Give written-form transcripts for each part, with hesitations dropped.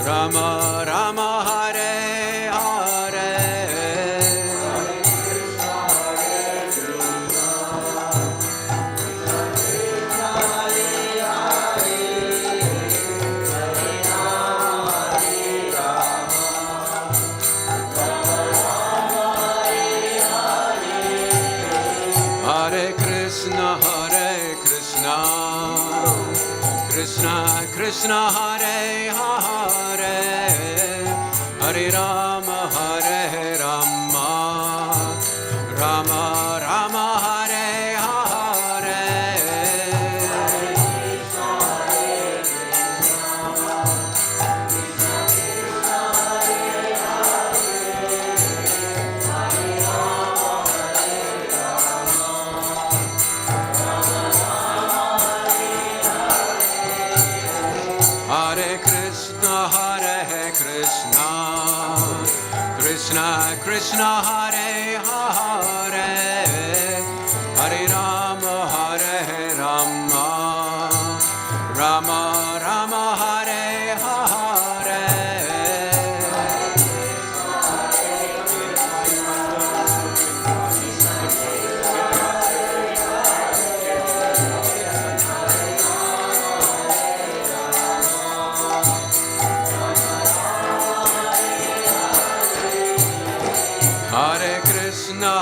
Rama Rama Hare Hare, Hare Krishna Krishna Krishna Hare Hare, Hare Rama Rama Rama Hare Hare. Hare Krishna Krishna Krishna Hare Hare, Hare Rama Rama Rama Hare Hare. Hare Krishna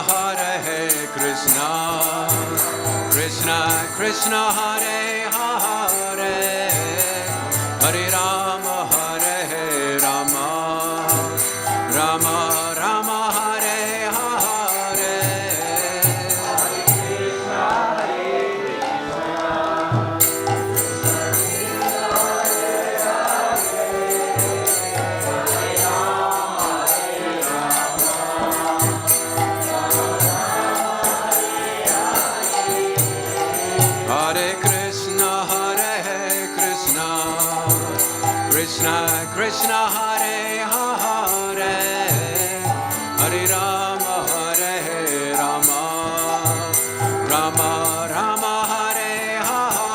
Krishna Krishna Hare Hare, Hare Rama Rama Rama Hare Hare.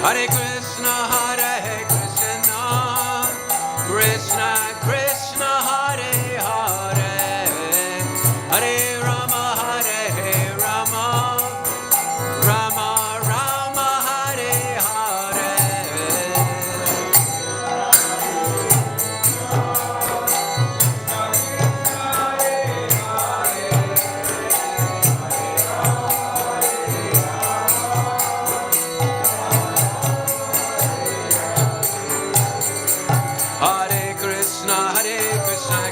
Hare Krishna Krishna Krishna Hare Hare, Hare Rama Rama Rama Hare Hare. Hare Krishna Krishna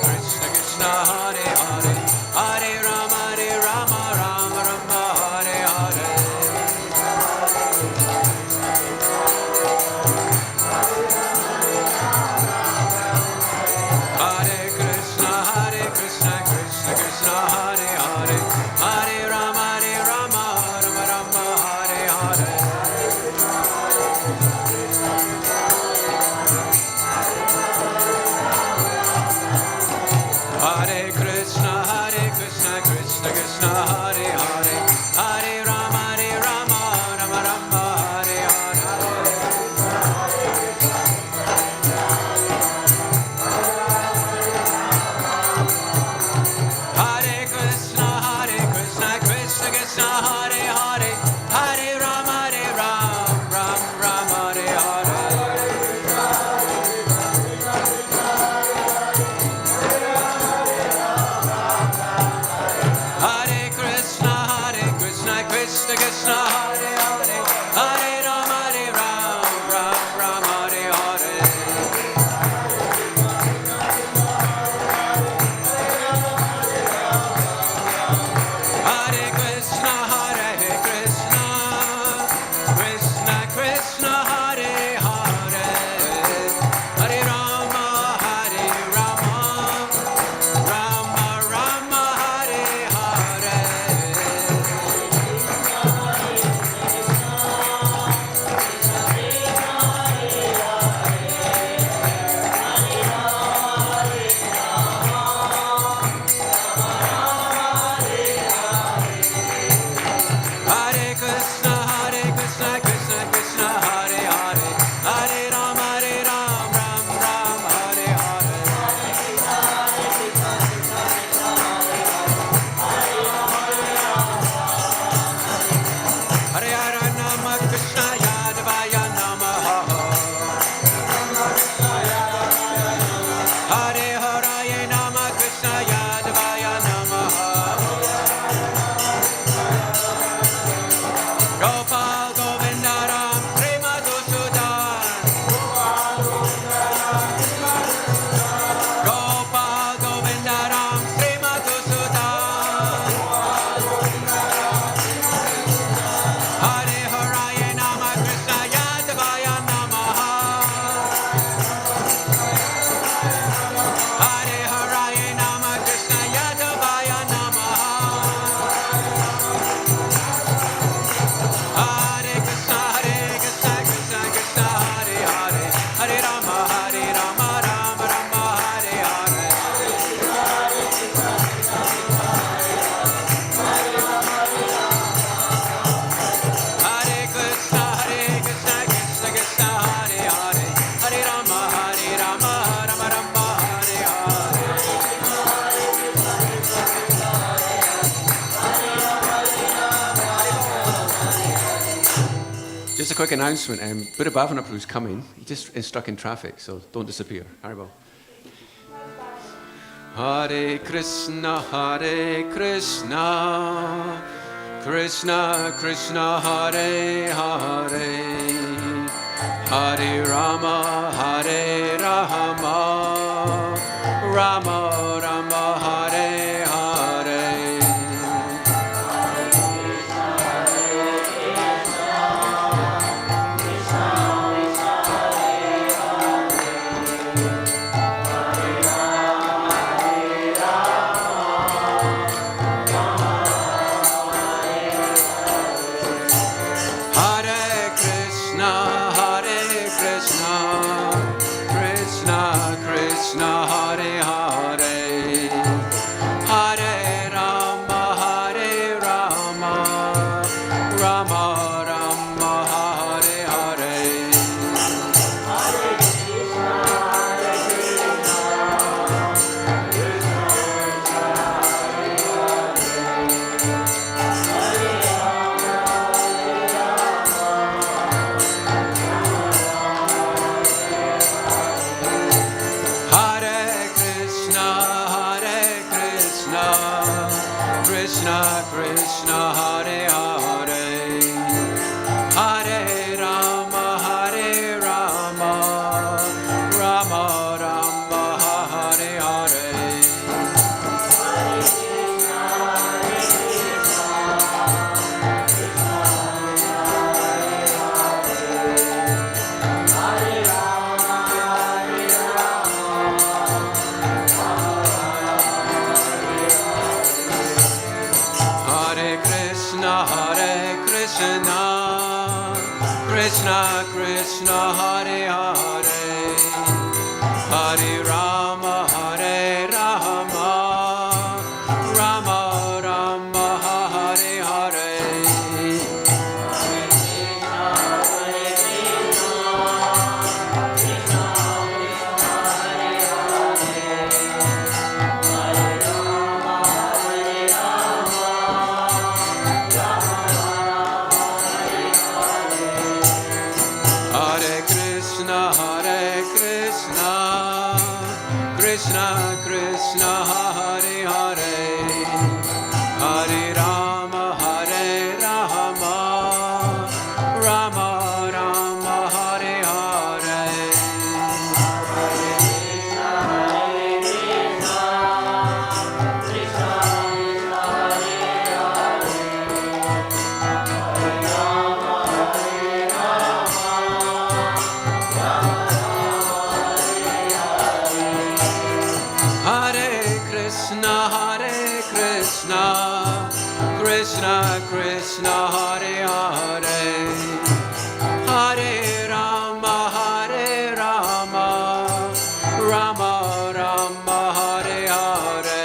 Krishna Hare Hare, Hare Rama Rama Rama Hare Hare. Hare Krishna Krishna Krishna Hare Hare, Hare Rama Rama Rama Hare Hare. Hare Krishna Krishna Krishna Hare Hare, Hare Rama Rama Rama Hare Hare. Hare Krishna Krishna Krishna Hare Hare, Hare Rama Rama Rama Hare Hare. Hare Krishna Krishna Krishna Hare Hare, Hare Rama Rama Rama Hare Hare. Hare Krishna Krishna Krishna Hare Hare, Hare Rama Rama Hare Hare. Hare Krishna Just a quick announcement. Buddha Bhavanaprabhu's coming. He just is stuck in traffic, so don't disappear. Haribol. Hare Krishna, Krishna Krishna, Hare Hare, Hare Rama, Rama Rama, Hare Hare. Krishna Hare Hare, Hare Rama, Rama Rama, Hare Hare. Hare Krishna, Krishna Krishna, Hare Hare, Hare Rama, Rama Rama, Hare Hare. Krishna Krishna, Hare Hare, Hare Rama, Rama Rama, Hare Hare. Krishna Krishna, Hare Hare, Hare Rama, Rama Rama, Hare Hare. Krishna Krishna, Hare Hare, Hare Rama, Rama Rama, Hare Hare.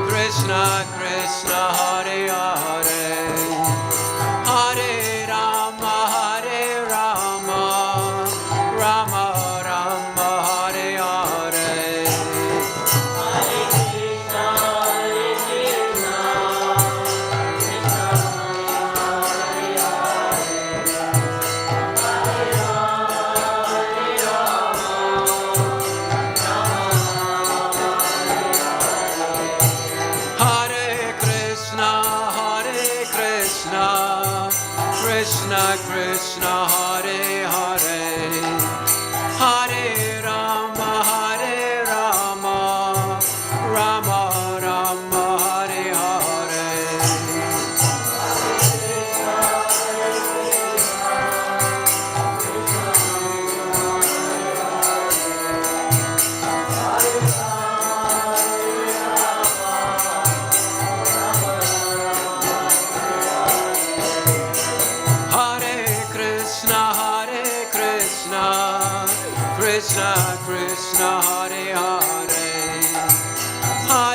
Krishna Krishna, Hare Hare, Hare Rama, Rama Rama, Hare Hare. Krishna Krishna, Hare Hare, Hare Rama, Rama Rama, Hare Hare. Krishna Krishna, Hare Hare, Hare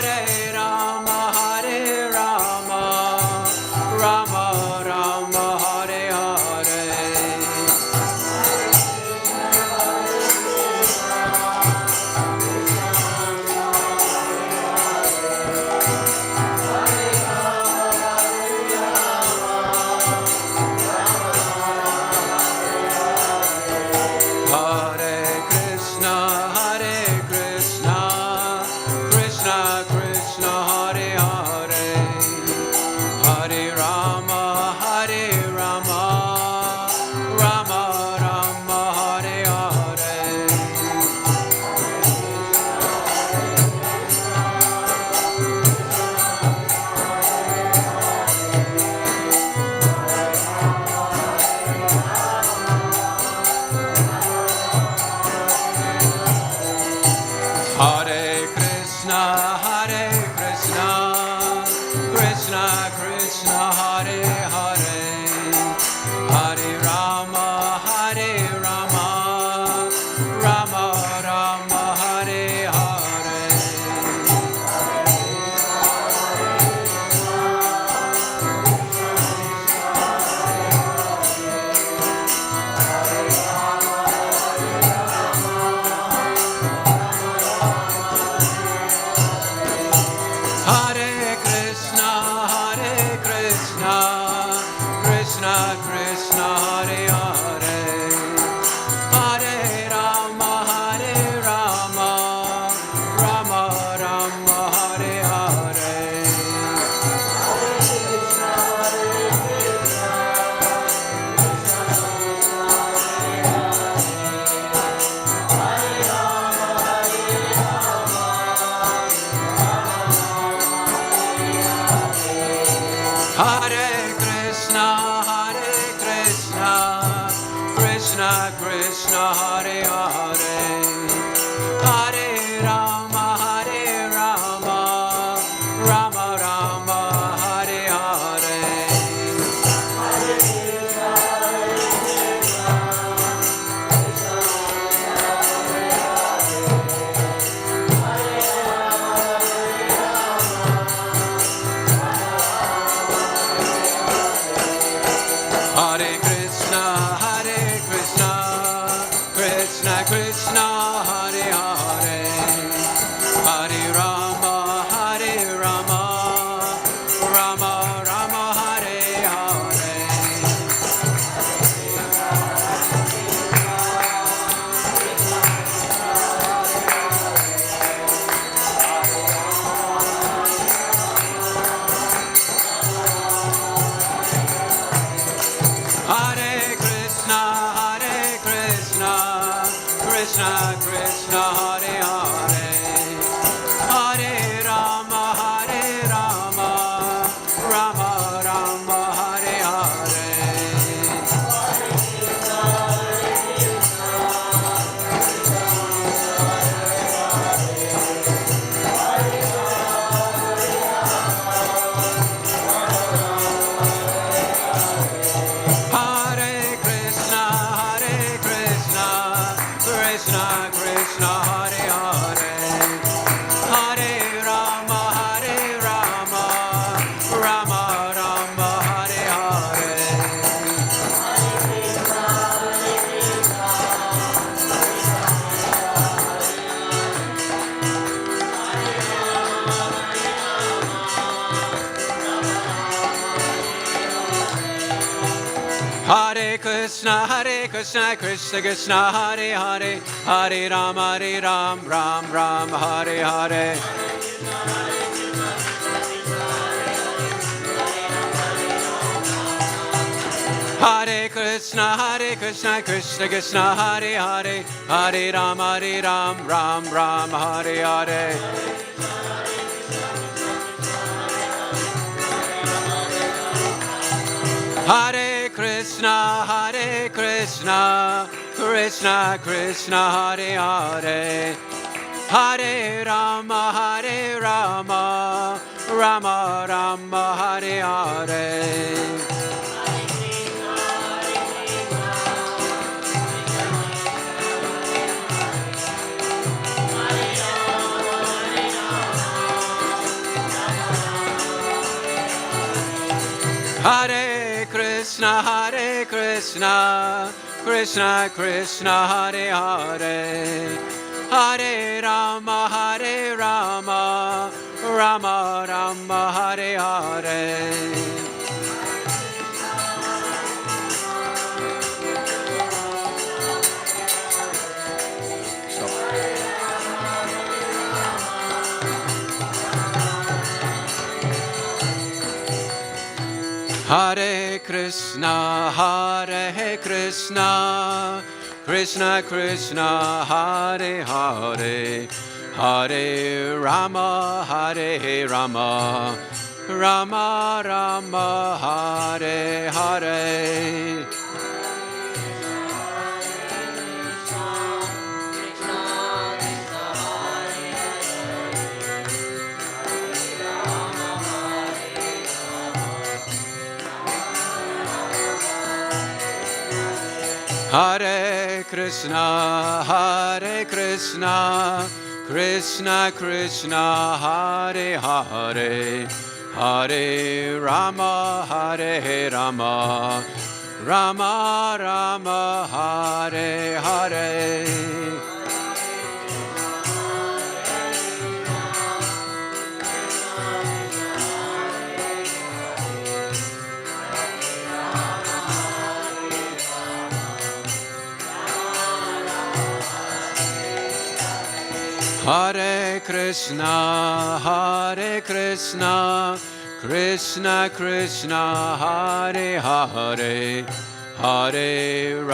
Krishna, Hare Hare, Hare Rama, Rama Rama, Hare Hare. Hare Krishna, Krishna Krishna, Hare Hare, Hare Rama, Rama Rama, Hare Hare. Hare Krishna, Krishna Krishna, Hare Hare, Hare Rama, Rama Rama, Hare Hare. Hare Krishna, Krishna Krishna, Hare Hare, Hare Ram, Ram Ram, Hare Hare. Hare Krishna, Krishna Krishna, Hare Hare, Hare Ram, Ram Ram, Hare Hare. Hare Krishna, Krishna Krishna, Hare Hare, Hare Rama, Rama Rama, Hare Hare. Hare Krishna, Krishna Krishna, Hare Hare, Hare Rama, Rama Rama, Hare Hare. Hare Krishna, Krishna Krishna, Hare Hare, Hare Rama, Rama Rama, Hare Hare. Hare Krishna, Krishna Krishna, Hare Hare, Hare Rama, Rama Rama, Hare Hare. Hare Krishna, Krishna Krishna, Hare Hare, Hare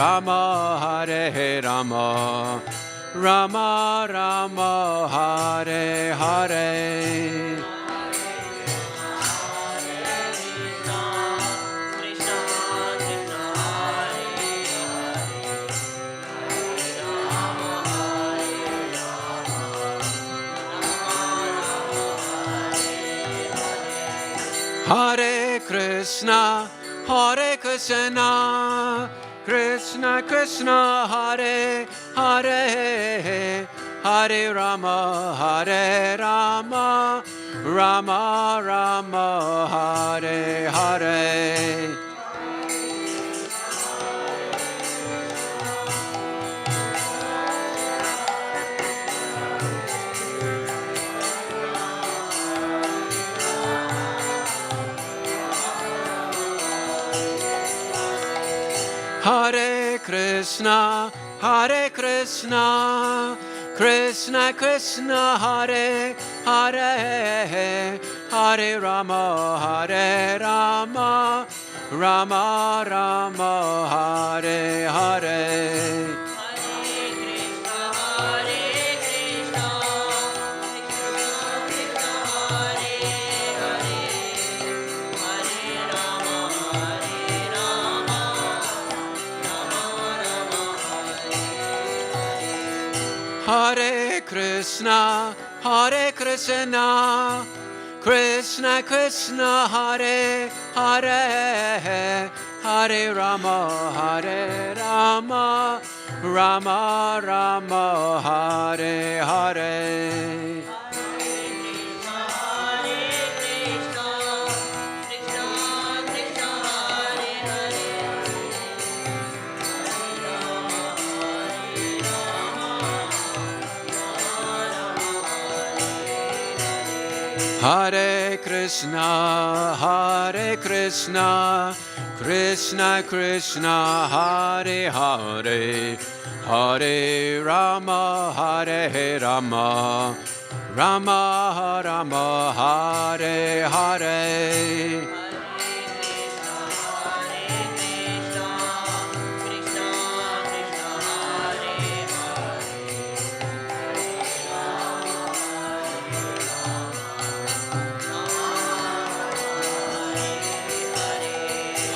Rama, Rama Rama, Hare Hare. Hare Krishna, Krishna Krishna, Hare Hare, Hare Rama, Rama Rama, Hare Hare. Krishna, Hare Krishna, Krishna Krishna, Hare Hare, Hare Rama, Hare Rama, Rama Rama, Hare Hare. Hare Krishna, Hare Krishna, Krishna Krishna, Hare Hare, Hare Rama, Hare Rama, Rama Rama, Hare Hare. Hare Krishna, Hare Krishna, Krishna Krishna, Hare Hare, Hare Rama, Hare Rama, Rama Rama, Hare Hare.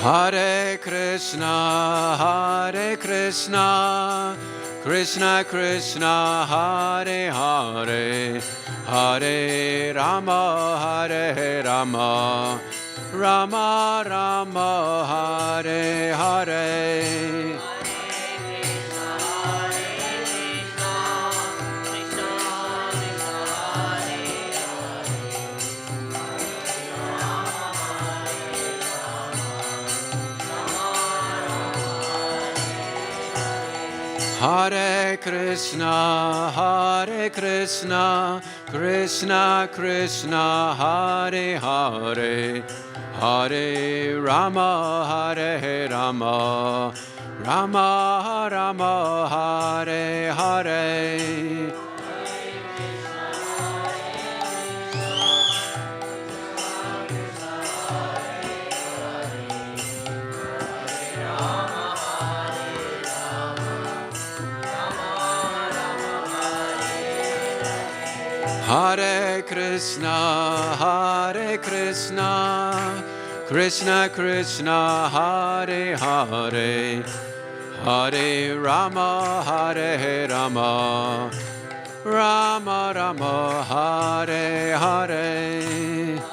Hare Krishna, Hare Krishna, Krishna Krishna, Hare Hare, Hare Rama, Hare Rama, Rama Rama, Hare Hare. Hare Krishna, Hare Krishna, Krishna Krishna, Hare Hare, Hare Rama, Hare Rama, Rama Rama, Hare Hare. Hare Krishna, Hare Krishna, Krishna Krishna, Hare Hare, Hare Rama, Hare Rama, Rama Rama, Hare Hare.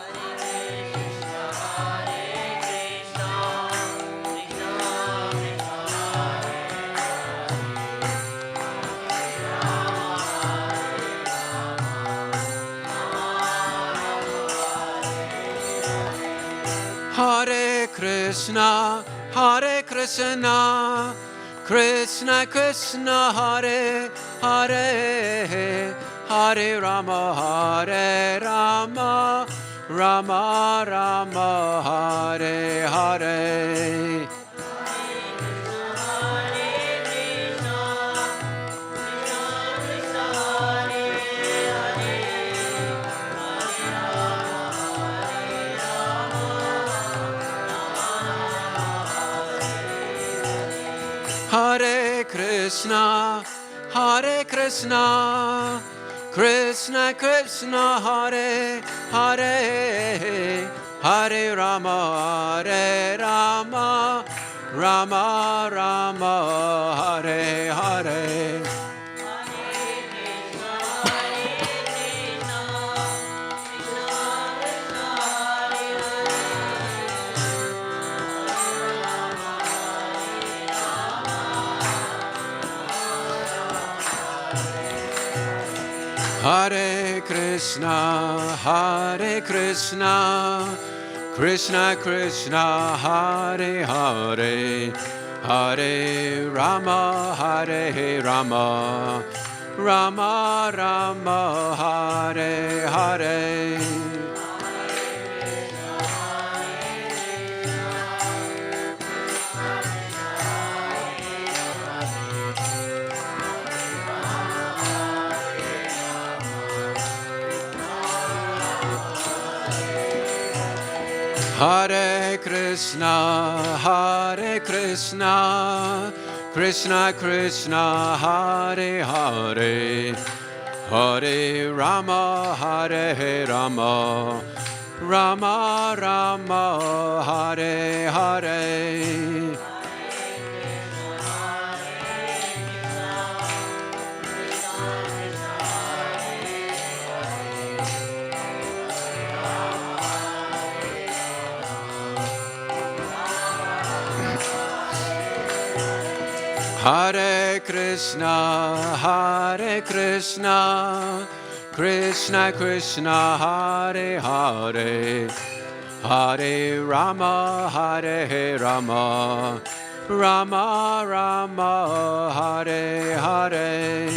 Hare Krishna, Hare Krishna, Krishna Krishna, Hare Hare, Hare Rama, Hare Rama, Rama Rama, Hare Hare. Hare Krishna, Hare Krishna, Krishna Krishna, Hare Hare, Hare Rama, Hare Rama, Rama Rama, Hare Hare. Hare Krishna, Hare Krishna, Krishna Krishna, Hare Hare, Hare Rama, Hare Rama, Rama Rama, Hare Hare. Hare Krishna, Krishna Krishna, Hare Hare, Hare Rama, Hare Rama, Rama Rama, Hare Hare. Hare Krishna, Krishna Krishna, Hare Hare, Hare Rama, Hare Rama, Rama Rama, Hare Hare.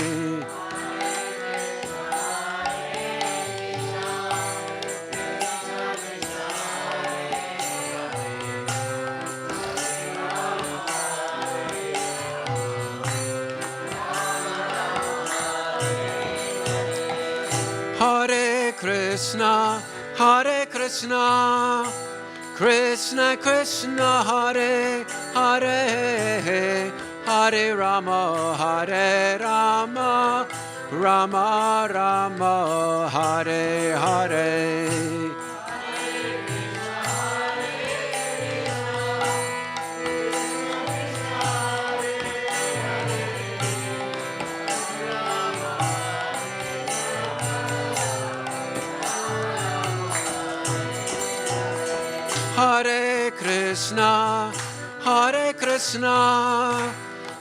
Hare Krishna, Krishna Krishna, Hare Hare, Hare Rama, Hare Rama, Rama Rama, Hare Hare. Hare Krishna,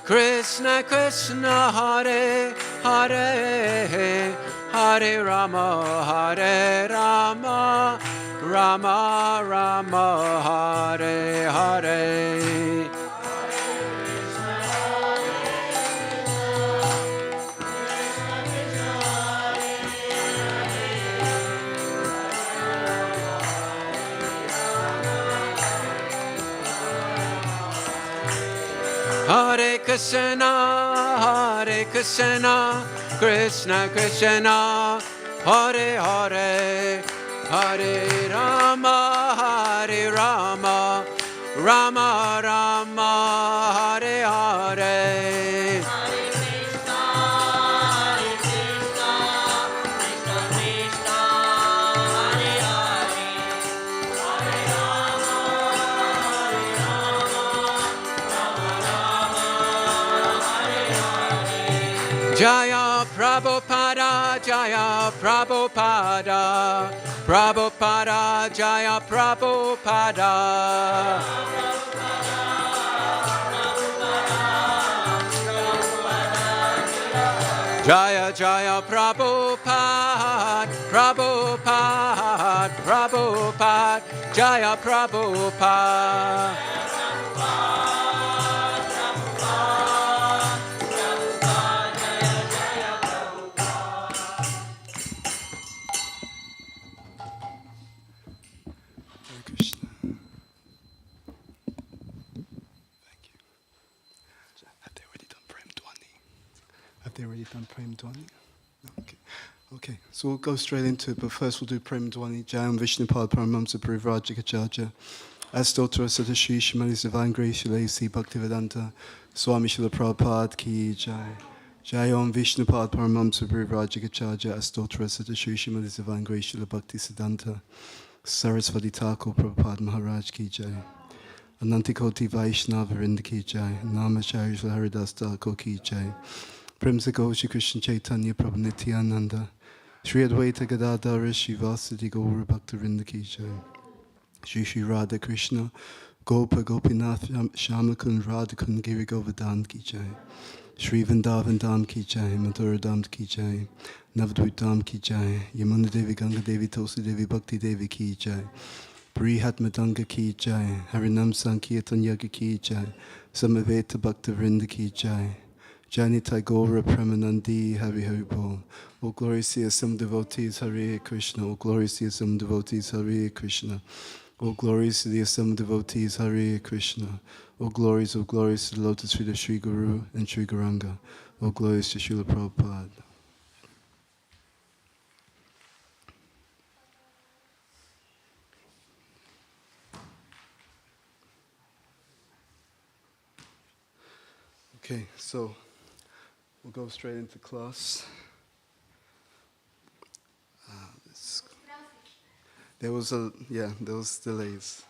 Krishna Krishna, Hare Hare, Hare Rama, Hare Rama, Rama Rama, Hare Hare. Hare Krishna, Krishna Krishna, Hare Hare, Hare Rama, Hare Rama, Rama Rama, Hare Hare. Jaya Prabhupada, Jaya Prabhupada, Prabhupada, Jaya Prabhupada. Jaya Jaya Prabhupada, Prabhupada, Prabhupada, Jaya Prabhupada. Have they already done Prem Dhwani? No, okay, so we'll go straight into it, but first we'll do Prem Dhwani. Jayam Vishnupad Paramamsa Parivrajakachaja. Astotra Satashi Shimali Savan Grace Lacey Bhaktivedanta Swami Shila Prabhupada Ki Jai. Jayam Vishnupad Paramamsa Parivrajakachaja. Astotra Satashi Shimali Savan Grace Shila Bhakti Siddhanta Sarasvati Thakur Prabhupada Maharaj Ki Jai. Anantikoti Vaishnava Vrinda Ki Jai. Namacharya Shila Haridas Thakur Ki Jai. Premsa Goshi Krishna Chaitanya Prabhu Nityananda Shri Advaita Gadadhara Shivasati Gaura Bhaktivinoda Ki Jai. Shri Shri Radha Krishna Gopa Gopinath Shamakun Radhakun Giri Govardhan Ki Jai. Shri Vrindavan Dham Ki Jai. Mathura Dham Ki Jai. Navadvip Dham Ki Jai. Yamuna Devi Ganga Devi Tulsi Devi Bhakti Devi Ki Jai. Brihat Madanga Ki Jai. Harinam Sankirtan Yaga Ki Jai. Samaveta Bhaktivinoda Ki Jai. Jani Tagora Premanandi Hari Hari Bol. All glory to some devotees Hare Krishna. All glory to some devotees Hare Krishna. All glories to the assembled devotees Hare Krishna. All glories to the lotus feet of Sri Guru and Sri Gauranga. All glories to Srila Prabhupada. Okay, so we'll go straight into class. There was delays.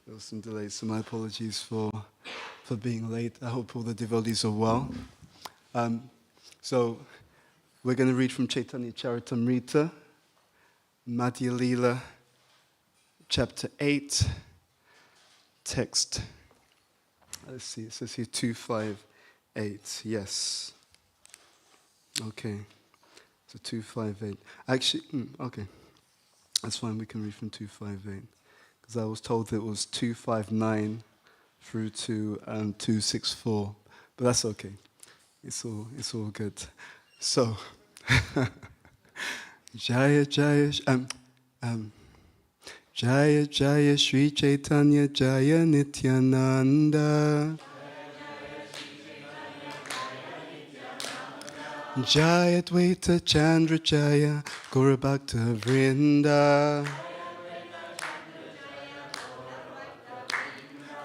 There was some delays, so my apologies for being late. I hope all the devotees are well. So we're going to read from Chaitanya Charitamrita, Madhya Lila, chapter 8, text. Let's see, it says here 258. Yes. Okay. So 258. Actually, okay. That's fine, we can read from 258. Because I was told it was 259 through to 264. But that's okay. It's all good. So, Jaya Jaya, Jaya Jaya Sri Chaitanya Jaya Nityananda. Jaya Dvaita Chandra Jaya Gaura Bhakta Vrinda.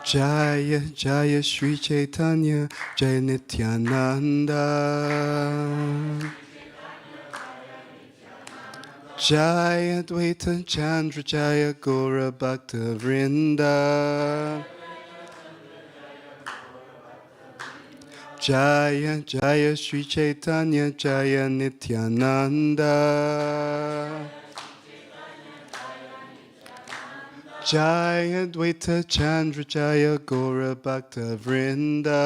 Jaya Jaya Sri Chaitanya Jaya Nityananda. Jaya Dvaita Chandra Jaya Gaura Bhakta Vrinda. Jaya Jaya Sri Chaitanya Jaya Nityananda. Jaya Dvaita Chandra Jaya Gaura Bhakta Vrinda.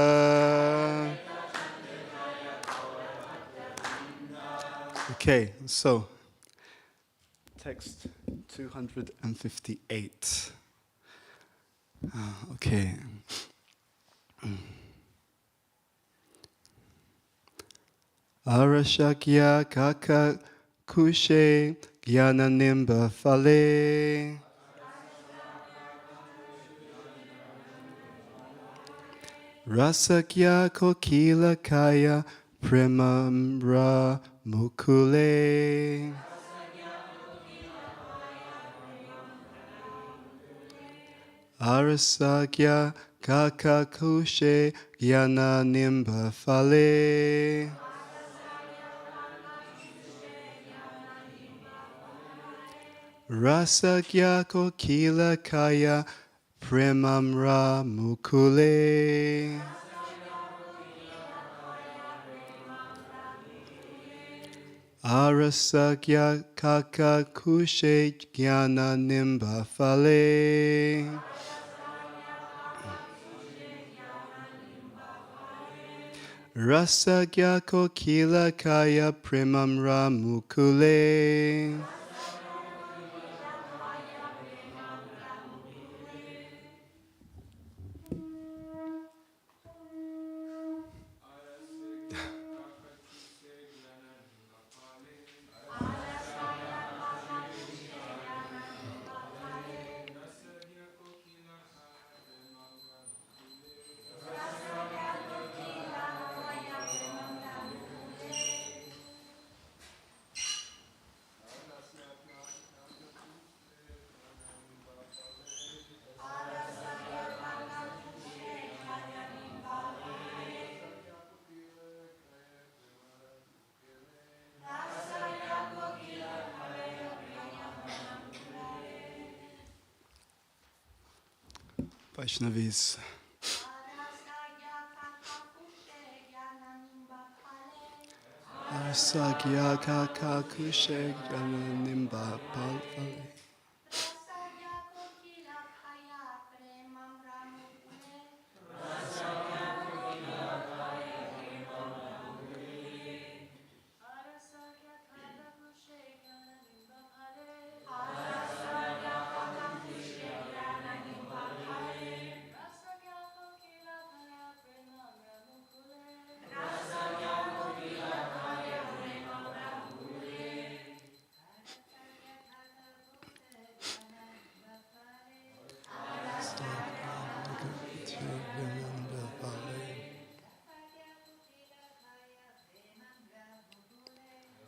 Okay, so text 258. Okay. Arashakya kaka kushe gyananimba fale. Rasakya kokila kaya premamra mukule. Arasakya kaka kushe gyananimba fale. Rasakya kokila kaya premamra mukule. Arasakya kaka kushe jnana nimba fale. Rasakya kokila kaya premamra mukule. Vaishnavis. Arasagya kaka kushe jnana fale.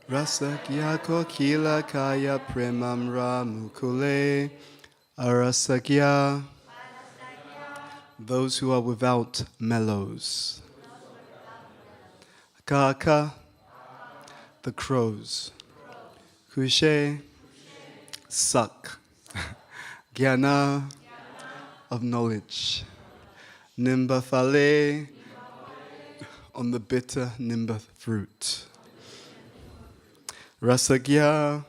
Rasakya kokila kaya premamra mukule. Arasakya, those who are without mellows. Kaka, the crows. Kushe, suck. Gyana, of knowledge. Nimba fale, on the bitter nimba fruit. Rasagya,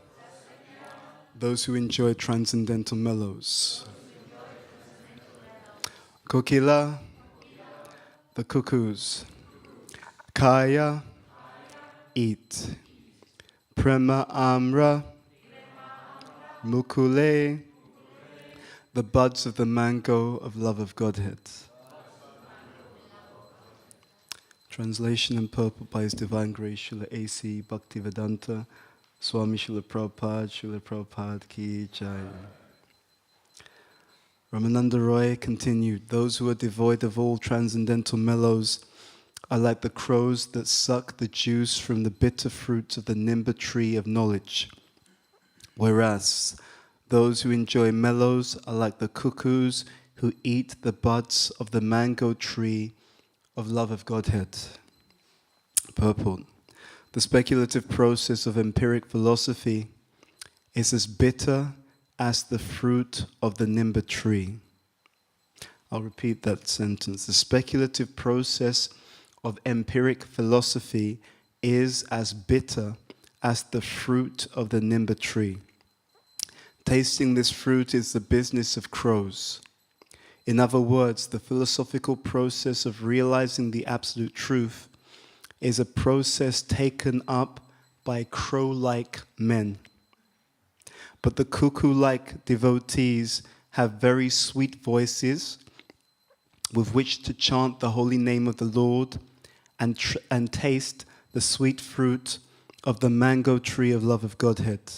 those who enjoy transcendental mellows. Kokila, the cuckoos. Kaya, eat. Prema amra, mukule, the buds of the mango of love of Godhead. Translation in purport by His Divine Grace, Srila A.C. Bhaktivedanta, Swami Srila Prabhupada Ki Jai. Ramananda Roy continued, those who are devoid of all transcendental mellows are like the crows that suck the juice from the bitter fruit of the nimba tree of knowledge. Whereas those who enjoy mellows are like the cuckoos who eat the buds of the mango tree of love of Godhead. Purport. The speculative process of empiric philosophy is as bitter as the fruit of the nimba tree. I'll repeat that sentence. The speculative process of empiric philosophy is as bitter as the fruit of the nimba tree. Tasting this fruit is the business of crows. In other words, the philosophical process of realizing the absolute truth is a process taken up by crow-like men. But the cuckoo-like devotees have very sweet voices with which to chant the holy name of the Lord and taste the sweet fruit of the mango tree of love of Godhead.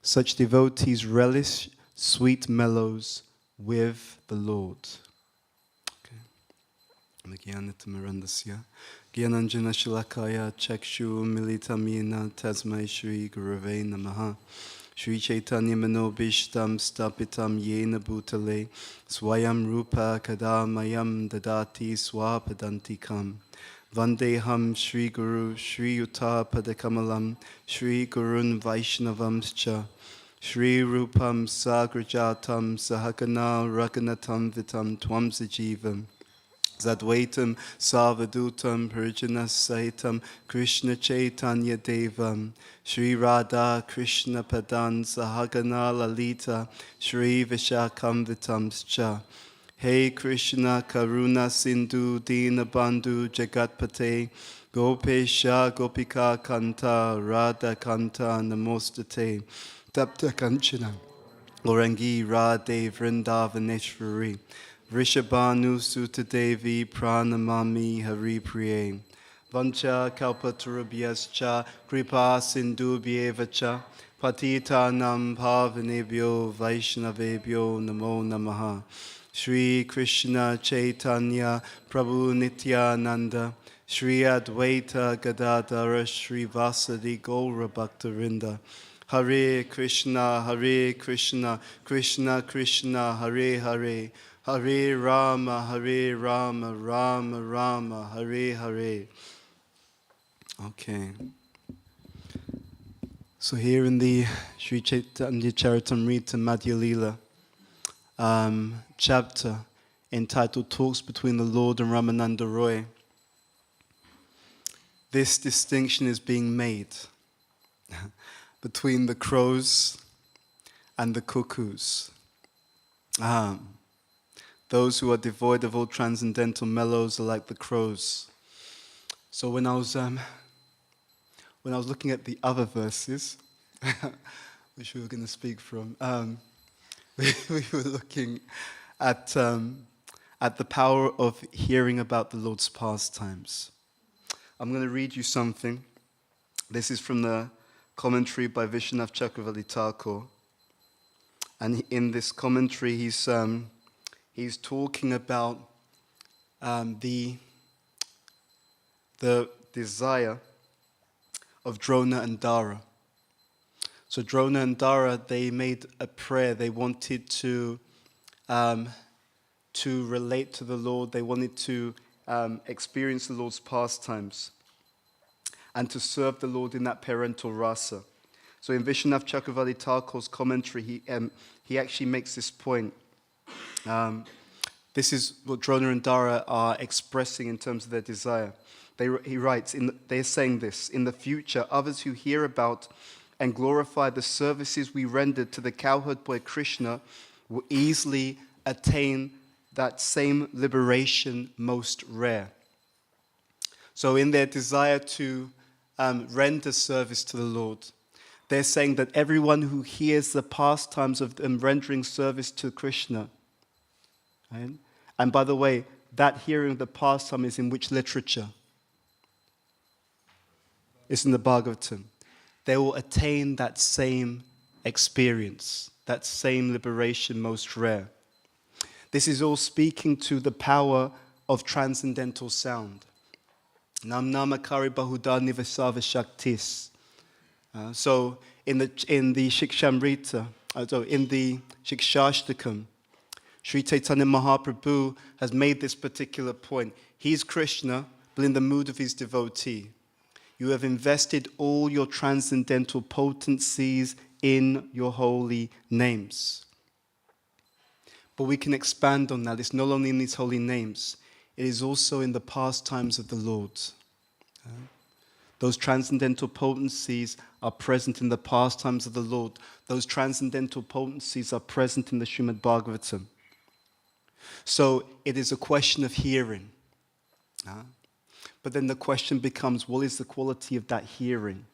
Such devotees relish sweet mellows with the Lord. Gyananjana Shalakaya Chakshu Militamina Tasmai Shri Gurave Namaha Shri Chaitanya Manobishtam Stapitam Yena Bhutale Swayam Rupa Kadamayam Dadati Swapadantikam Vandeham Shri Guru Shri Yuta Padakamalam Shri Gurun Vaishnavamscha Shri Rupam Sagrajatam Sahakana Rakanatam Vitam Twam Sajivam Zadvaitam Sarvadutam Purjana Sahitam Krishna Chaitanya Devam Shri Radha Krishna Padan Sahagana Lalita Shri Vishakam Vitamscha Hey Krishna Karuna Sindhu Dina Bandhu Jagatpate Gopesha Gopika Kanta Radha Kanta Namostate Tapta Kanchana Orangi Radhe Vrindavaneshwari Vrishabhanu Sutadevi Pranamami Hari Priye Vancha Kalpatarubhyascha Kripa Sindhubhyevacha Patitanam Pavanebhyo Vaishnavebhyo Namo Namaha Shri Krishna Chaitanya Prabhu Nityananda Shri Advaita Gadadhara Shri Vasadi Gaura Bhaktarinda Hare Krishna, Krishna Krishna, Hare Hare, Hare Rama, Rama Rama, Hare Hare. Okay. So here in the Sri Chaitanya Charitamrita Madhya Leela chapter entitled Talks Between the Lord and Ramananda Roy, this distinction is being made between the crows and the cuckoos. Those who are devoid of all transcendental mellows are like the crows. So when I was looking at the other verses, which we were going to speak from, we were looking at the power of hearing about the Lord's pastimes. I'm going to read you something. This is from the commentary by Vishwanath Chakravarti Thakur. And in this commentary, he's talking about the desire of Drona and Dara. So Drona and Dara, they made a prayer. They wanted to relate to the Lord. They wanted to experience the Lord's pastimes. and to serve the Lord in that parental rasa. So in Vishwanath Chakravarti Thakur's commentary, he actually makes this point. This is what Drona and Dara are expressing in terms of their desire. He writes, they're saying this, in the future, others who hear about and glorify the services we rendered to the cowherd boy Krishna will easily attain that same liberation most rare. So in their desire to render service to the Lord, they're saying that everyone who hears the pastimes of them rendering service to Krishna, right? And by the way, that hearing of the pastime is in which literature? It's in the Bhagavatam. They will attain that same experience, that same liberation most rare. This is all speaking to the power of transcendental sound. Nam namakari bahudha nivasava shaktis. So in the Shikshamrita, in the Shikshashtakam, Sri Chaitanya Mahaprabhu has made this particular point. He's Krishna, but in the mood of his devotee. You have invested all your transcendental potencies in your holy names. But we can expand on that. It's not only in these holy names, it is also in the pastimes of the Lord. Those transcendental potencies are present in the pastimes of the Lord. Those transcendental potencies are present in the Srimad Bhagavatam. So it is a question of hearing. But then the question becomes, what is the quality of that hearing?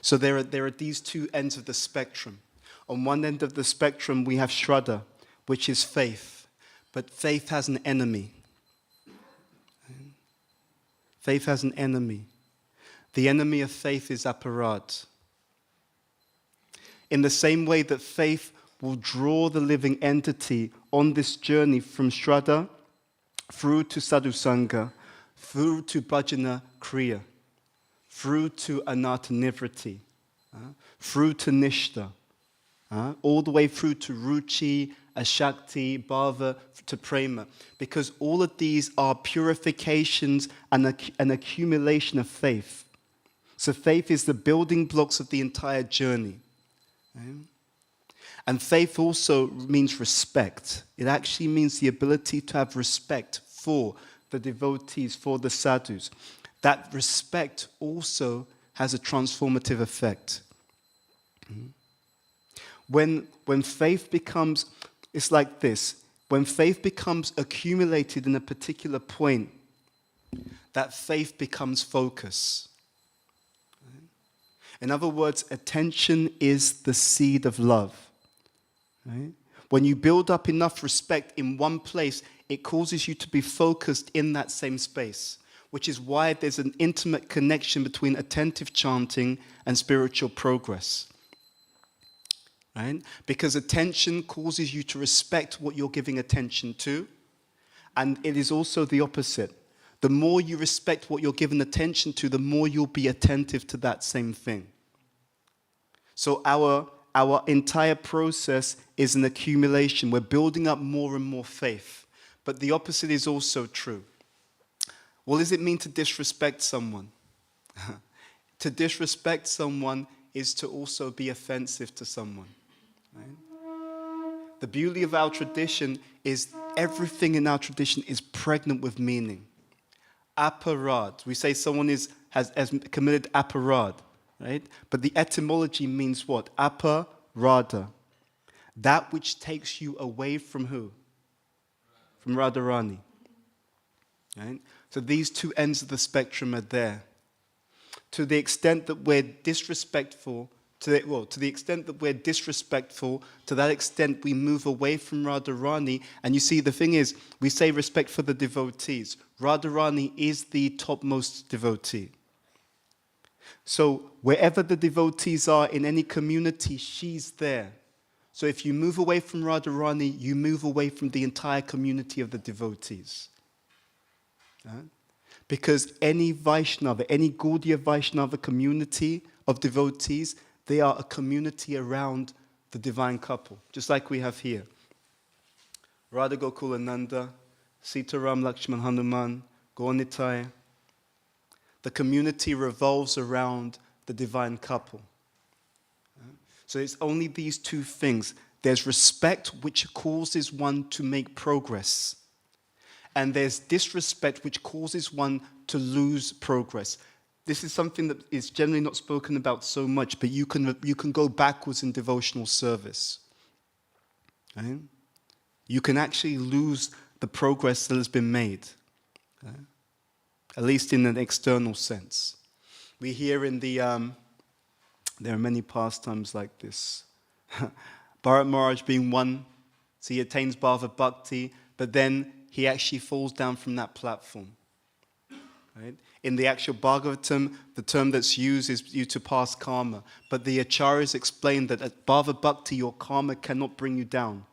So there are these two ends of the spectrum. On one end of the spectrum, we have Shraddha, which is faith. But faith has an enemy. Faith has an enemy. The enemy of faith is aparad. In the same way that faith will draw the living entity on this journey from Shraddha through to Sadhusanga, through to Bhajana Kriya, through to Anatta Nivriti, through to Nishta, all the way through to Ruchi, Ashakti, Bhava, to Prema. Because all of these are purifications and an accumulation of faith. So faith is the building blocks of the entire journey. And faith also means respect. It actually means the ability to have respect for the devotees, for the sadhus. That respect also has a transformative effect. When faith becomes, it's like this. When faith becomes accumulated in a particular point, that faith becomes focus. In other words, attention is the seed of love. Right? When you build up enough respect in one place, it causes you to be focused in that same space, which is why there's an intimate connection between attentive chanting and spiritual progress. Right? Because attention causes you to respect what you're giving attention to, and it is also the opposite. The more you respect what you're giving attention to, the more you'll be attentive to that same thing. So our entire process is an accumulation. We're building up more and more faith. But the opposite is also true. What does it mean to disrespect someone? To disrespect someone is to also be offensive to someone. Right? The beauty of our tradition is everything in our tradition is pregnant with meaning. Aparad. We say someone has committed aparad, right? But the etymology means what? Aparada. That which takes you away from who? From Radharani. Right? So these two ends of the spectrum are there. To the extent that we're disrespectful, to the extent that we're disrespectful, to that extent we move away from Radharani. And you see, the thing is, we say respect for the devotees. Radharani is the topmost devotee. So wherever the devotees are in any community, she's there. So if you move away from Radharani, you move away from the entire community of the devotees. Because any Vaishnava, any Gaudiya Vaishnava community of devotees, they are a community around the divine couple, just like we have here. Radha Gokula Nanda, Sitaram Lakshman Hanuman, Gaunitai. the community revolves around the divine couple. So it's only these two things. There's respect, which causes one to make progress. And there's disrespect, which causes one to lose progress. This is something that is generally not spoken about so much, but you can go backwards in devotional service. Right? You can actually lose the progress that has been made, right? At least in an external sense. We hear in the, there are many pastimes like this. Bharat Maharaj being one, so he attains Bhava Bhakti, but then he actually falls down from that platform. Right? In the actual Bhagavatam, the term that's used is you to pass karma. But the acharyas explain that at Bhava Bhakti, your karma cannot bring you down.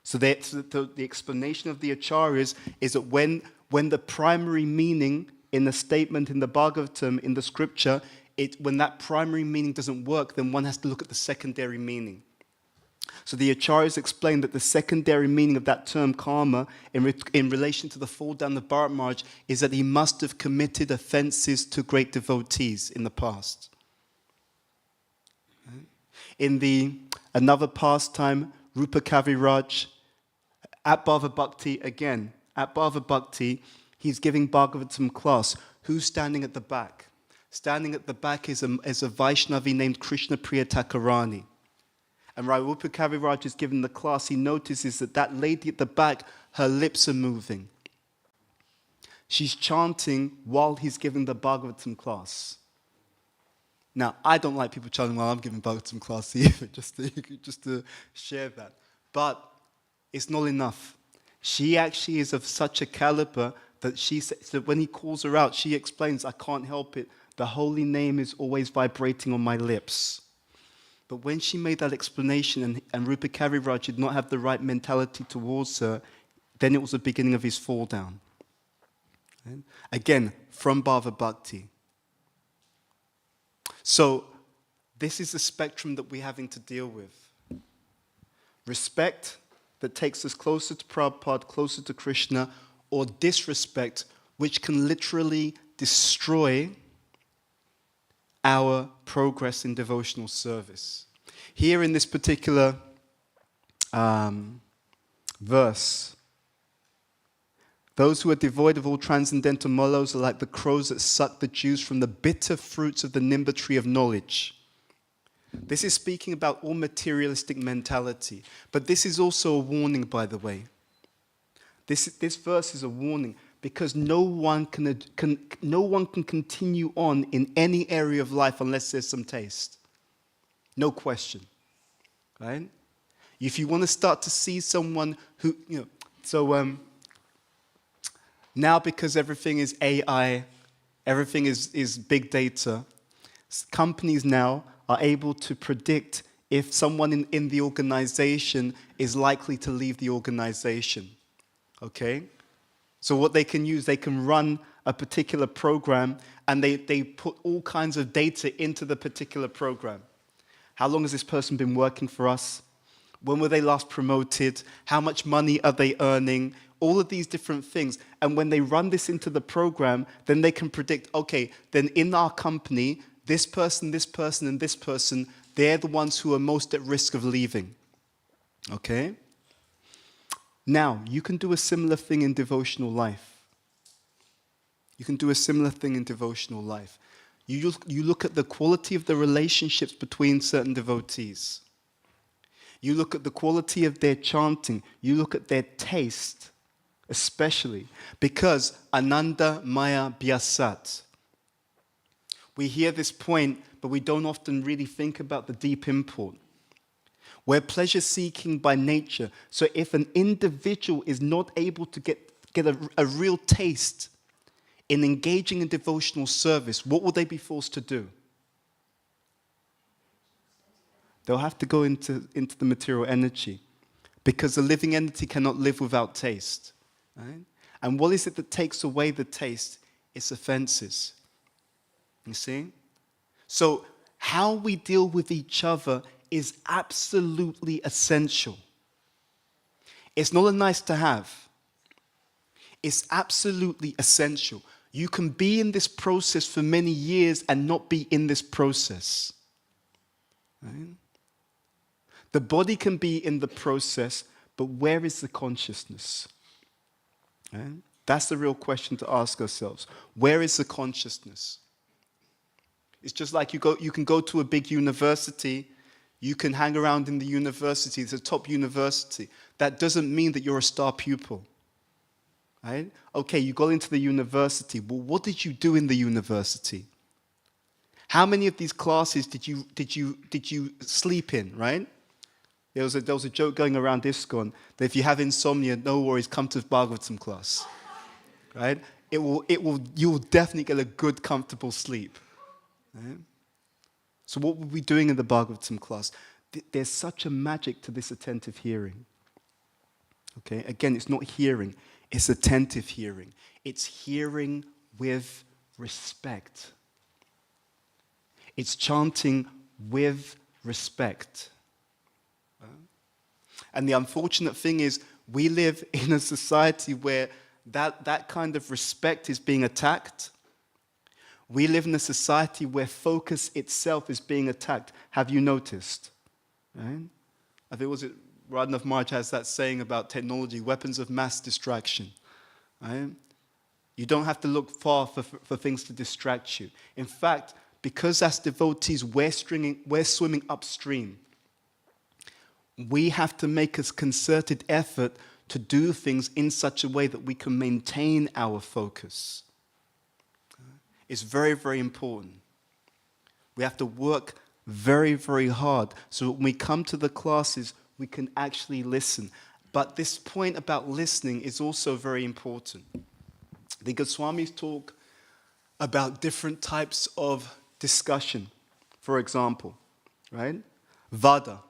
So the explanation of the acharyas is that when the primary meaning in the statement in the Bhagavatam, in the scripture, when that primary meaning doesn't work, then one has to look at the secondary meaning. So the acharyas explain that the secondary meaning of that term karma in relation to the fall down of Bharat Maharaj is that he must have committed offenses to great devotees in the past. In another pastime, Rupa Kaviraj, at Bhava Bhakti again, at Bhava Bhakti, he's giving Bhagavatam class. Who's standing at the back? Standing at the back is a Vaishnavi named Krishna Priya Thakurani. And Rupa Kaviraj is given the class. He notices that lady at the back, her lips are moving. She's chanting while he's giving the Bhagavatam class. Now, I don't like people chanting while I'm giving Bhagavatam class either, just to share that. But it's not enough. She actually is of such a caliber that so when he calls her out, she explains, I can't help it. The holy name is always vibrating on my lips. But when she made that explanation and Rupa Kaviraj did not have the right mentality towards her, then it was the beginning of his fall down. Right? Again, from Bhava Bhakti. So, this is the spectrum that we're having to deal with. Respect that takes us closer to Prabhupada, closer to Krishna, or disrespect, which can literally destroy our progress in devotional service. Here in this particular verse, those who are devoid of all transcendental mollos are like the crows that suck the juice from the bitter fruits of the nimba tree of knowledge. This is speaking about all materialistic mentality. But this is also a warning, by the way. This verse is a warning because no one can continue on in any area of life unless there's some taste. No question. Right? If you want to start to see someone who, now because everything is AI, everything is big data, companies now are able to predict if someone in the organization is likely to leave the organization. Okay? So what they can use, they can run a particular program and they put all kinds of data into the particular program. How long has this person been working for us? When were they last promoted? How much money are they earning? All of these different things. And when they run this into the program, then they can predict, okay, then in our company, this person, and this person, they're the ones who are most at risk of leaving. Okay? Now, you can do a similar thing in devotional life. You can do a similar thing in devotional life. You look at the quality of the relationships between certain devotees. You look at the quality of their chanting. You look at their taste, especially. Because Ananda Maya Bhyasat. We hear this point, but we don't often really think about the deep import. We're pleasure-seeking by nature. So if an individual is not able to get a real taste in engaging in devotional service, what will they be forced to do? They'll have to go into the material energy because the living entity cannot live without taste. Right? And what is it that takes away the taste? It's offenses. You see? So how we deal with each other is absolutely essential. It's not a nice to have. It's absolutely essential. You can be in this process for many years and not be in this process. Right? The body can be in the process, but where is the consciousness? Right? That's the real question to ask ourselves. Where is the consciousness? It's just like you can go to a big university, you can hang around in the university, it's a top university. That doesn't mean that you're a star pupil. Right? Okay, you got into the university. Well, what did you do in the university? How many of these classes did you sleep in, right? There was a joke going around ISKCON that if you have insomnia, no worries, come to Bhagavatam class. Right? You will definitely get a good, comfortable sleep. Right? So what were we doing in the Bhagavatam class? There's such a magic to this attentive hearing. Okay? Again, it's not hearing, it's attentive hearing. It's hearing with respect. It's chanting with respect. And the unfortunate thing is, we live in a society where that kind of respect is being attacked. We live in a society where focus itself is being attacked. Have you noticed? Right? I think Radhanath Maharaj has that saying about technology, weapons of mass distraction. Right? You don't have to look far for things to distract you. In fact, because as devotees we're swimming upstream, we have to make a concerted effort to do things in such a way that we can maintain our focus. It's very, very important. We have to work very, very hard so when we come to the classes, we can actually listen. But this point about listening is also very important. The Goswamis talk about different types of discussion. For example, right? Vada,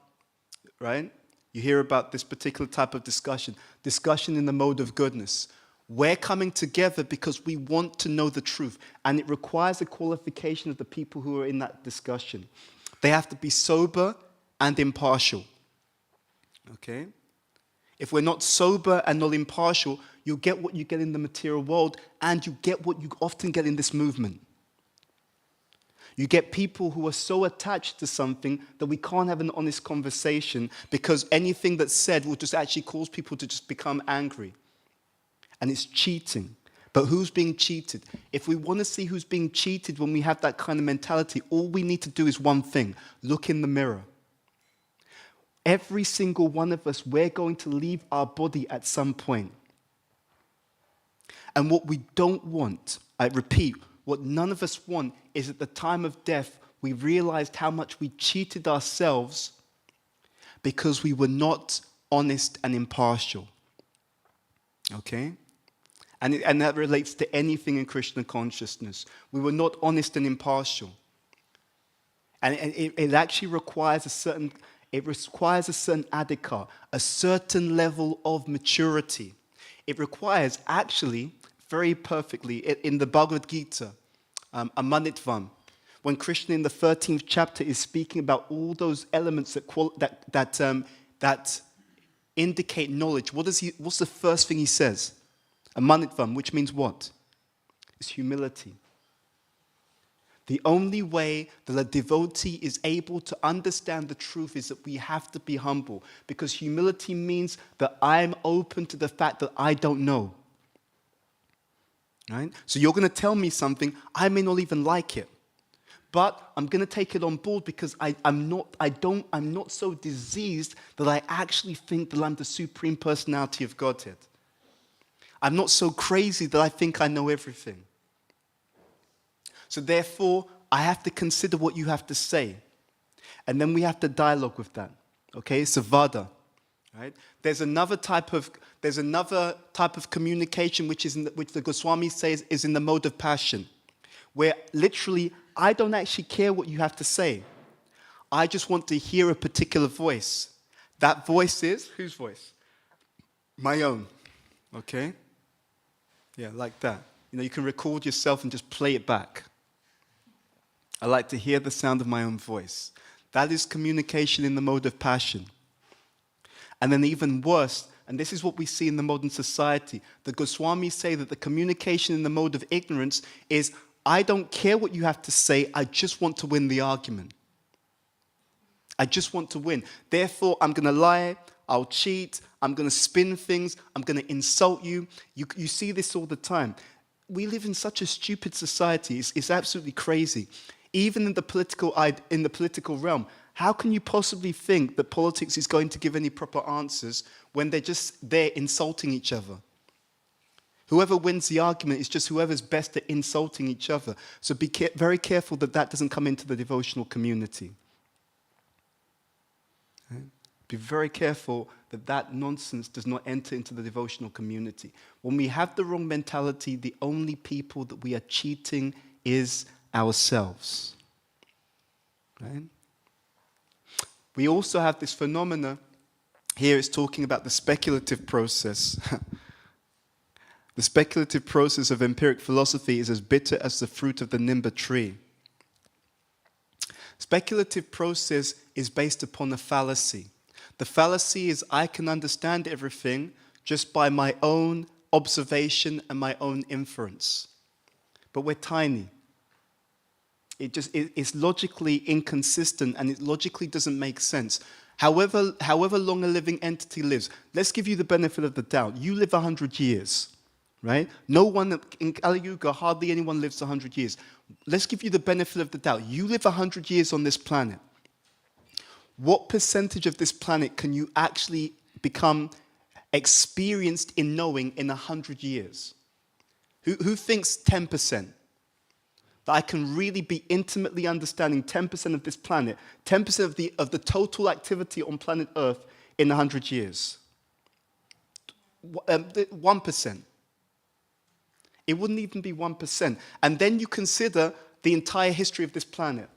right? You hear about this particular type of discussion. Discussion in the mode of goodness. We're coming together because we want to know the truth. And it requires a qualification of the people who are in that discussion. They have to be sober and impartial. Okay? If we're not sober and not impartial, you get what you get in the material world, and you get what you often get in this movement. You get people who are so attached to something that we can't have an honest conversation because anything that's said will just actually cause people to just become angry. And it's cheating. But who's being cheated? If we want to see who's being cheated when we have that kind of mentality, all we need to do is one thing: look in the mirror. Every single one of us, we're going to leave our body at some point. And what we don't want, I repeat, what none of us want is at the time of death, we realized how much we cheated ourselves because we were not honest and impartial. Okay? And that relates to anything in Krishna consciousness. We were not honest and impartial. And it actually requires a certain adhikar, a certain level of maturity. It requires actually, very perfectly, in the Bhagavad Gita, Amanitvam, when Krishna in the 13th chapter is speaking about all those elements that indicate knowledge, what's the first thing he says? Amanitvam, which means what? It's humility. The only way that a devotee is able to understand the truth is that we have to be humble, because humility means that I'm open to the fact that I don't know. Right? So you're going to tell me something, I may not even like it, but I'm going to take it on board because I'm not so diseased that I actually think that I'm the supreme personality of Godhead. I'm not so crazy that I think I know everything. So therefore, I have to consider what you have to say. And then we have to dialogue with that. Okay, it's a vada. Right? There's another type of communication which the Goswami says is in the mode of passion, where literally I don't actually care what you have to say. I just want to hear a particular voice. That voice is whose voice? My own. Okay? Yeah, like that. You can record yourself and just play it back. I like to hear the sound of my own voice. That is communication in the mode of passion. And then even worse, and this is what we see in the modern society. The Goswamis say that the communication in the mode of ignorance is, I don't care what you have to say, I just want to win the argument. I just want to win. Therefore, I'm going to lie, I'll cheat, I'm going to spin things, I'm going to insult you. You see this all the time. We live in such a stupid society. It's absolutely crazy. Even in the political realm, how can you possibly think that politics is going to give any proper answers when they're just there insulting each other? Whoever wins the argument is just whoever's best at insulting each other. So be very careful that that doesn't come into the devotional community. Right? Be very careful that that nonsense does not enter into the devotional community. When we have the wrong mentality, the only people that we are cheating is ourselves. Right? We also have this phenomena, here it's talking about the speculative process. The speculative process of empiric philosophy is as bitter as the fruit of the nimba tree. Speculative process is based upon a fallacy. The fallacy is I can understand everything just by my own observation and my own inference. But we're tiny. It's logically inconsistent and it logically doesn't make sense. However long a living entity lives, let's give you the benefit of the doubt. You live 100 years, right? No one in Kali Yuga, hardly anyone lives 100 years. Let's give you the benefit of the doubt. You live 100 years on this planet. What percentage of this planet can you actually become experienced in knowing in 100 years? Who thinks 10%? That I can really be intimately understanding 10% of this planet, 10% of the total activity on planet Earth in 100 years? 1%. It wouldn't even be 1%. And then you consider the entire history of this planet.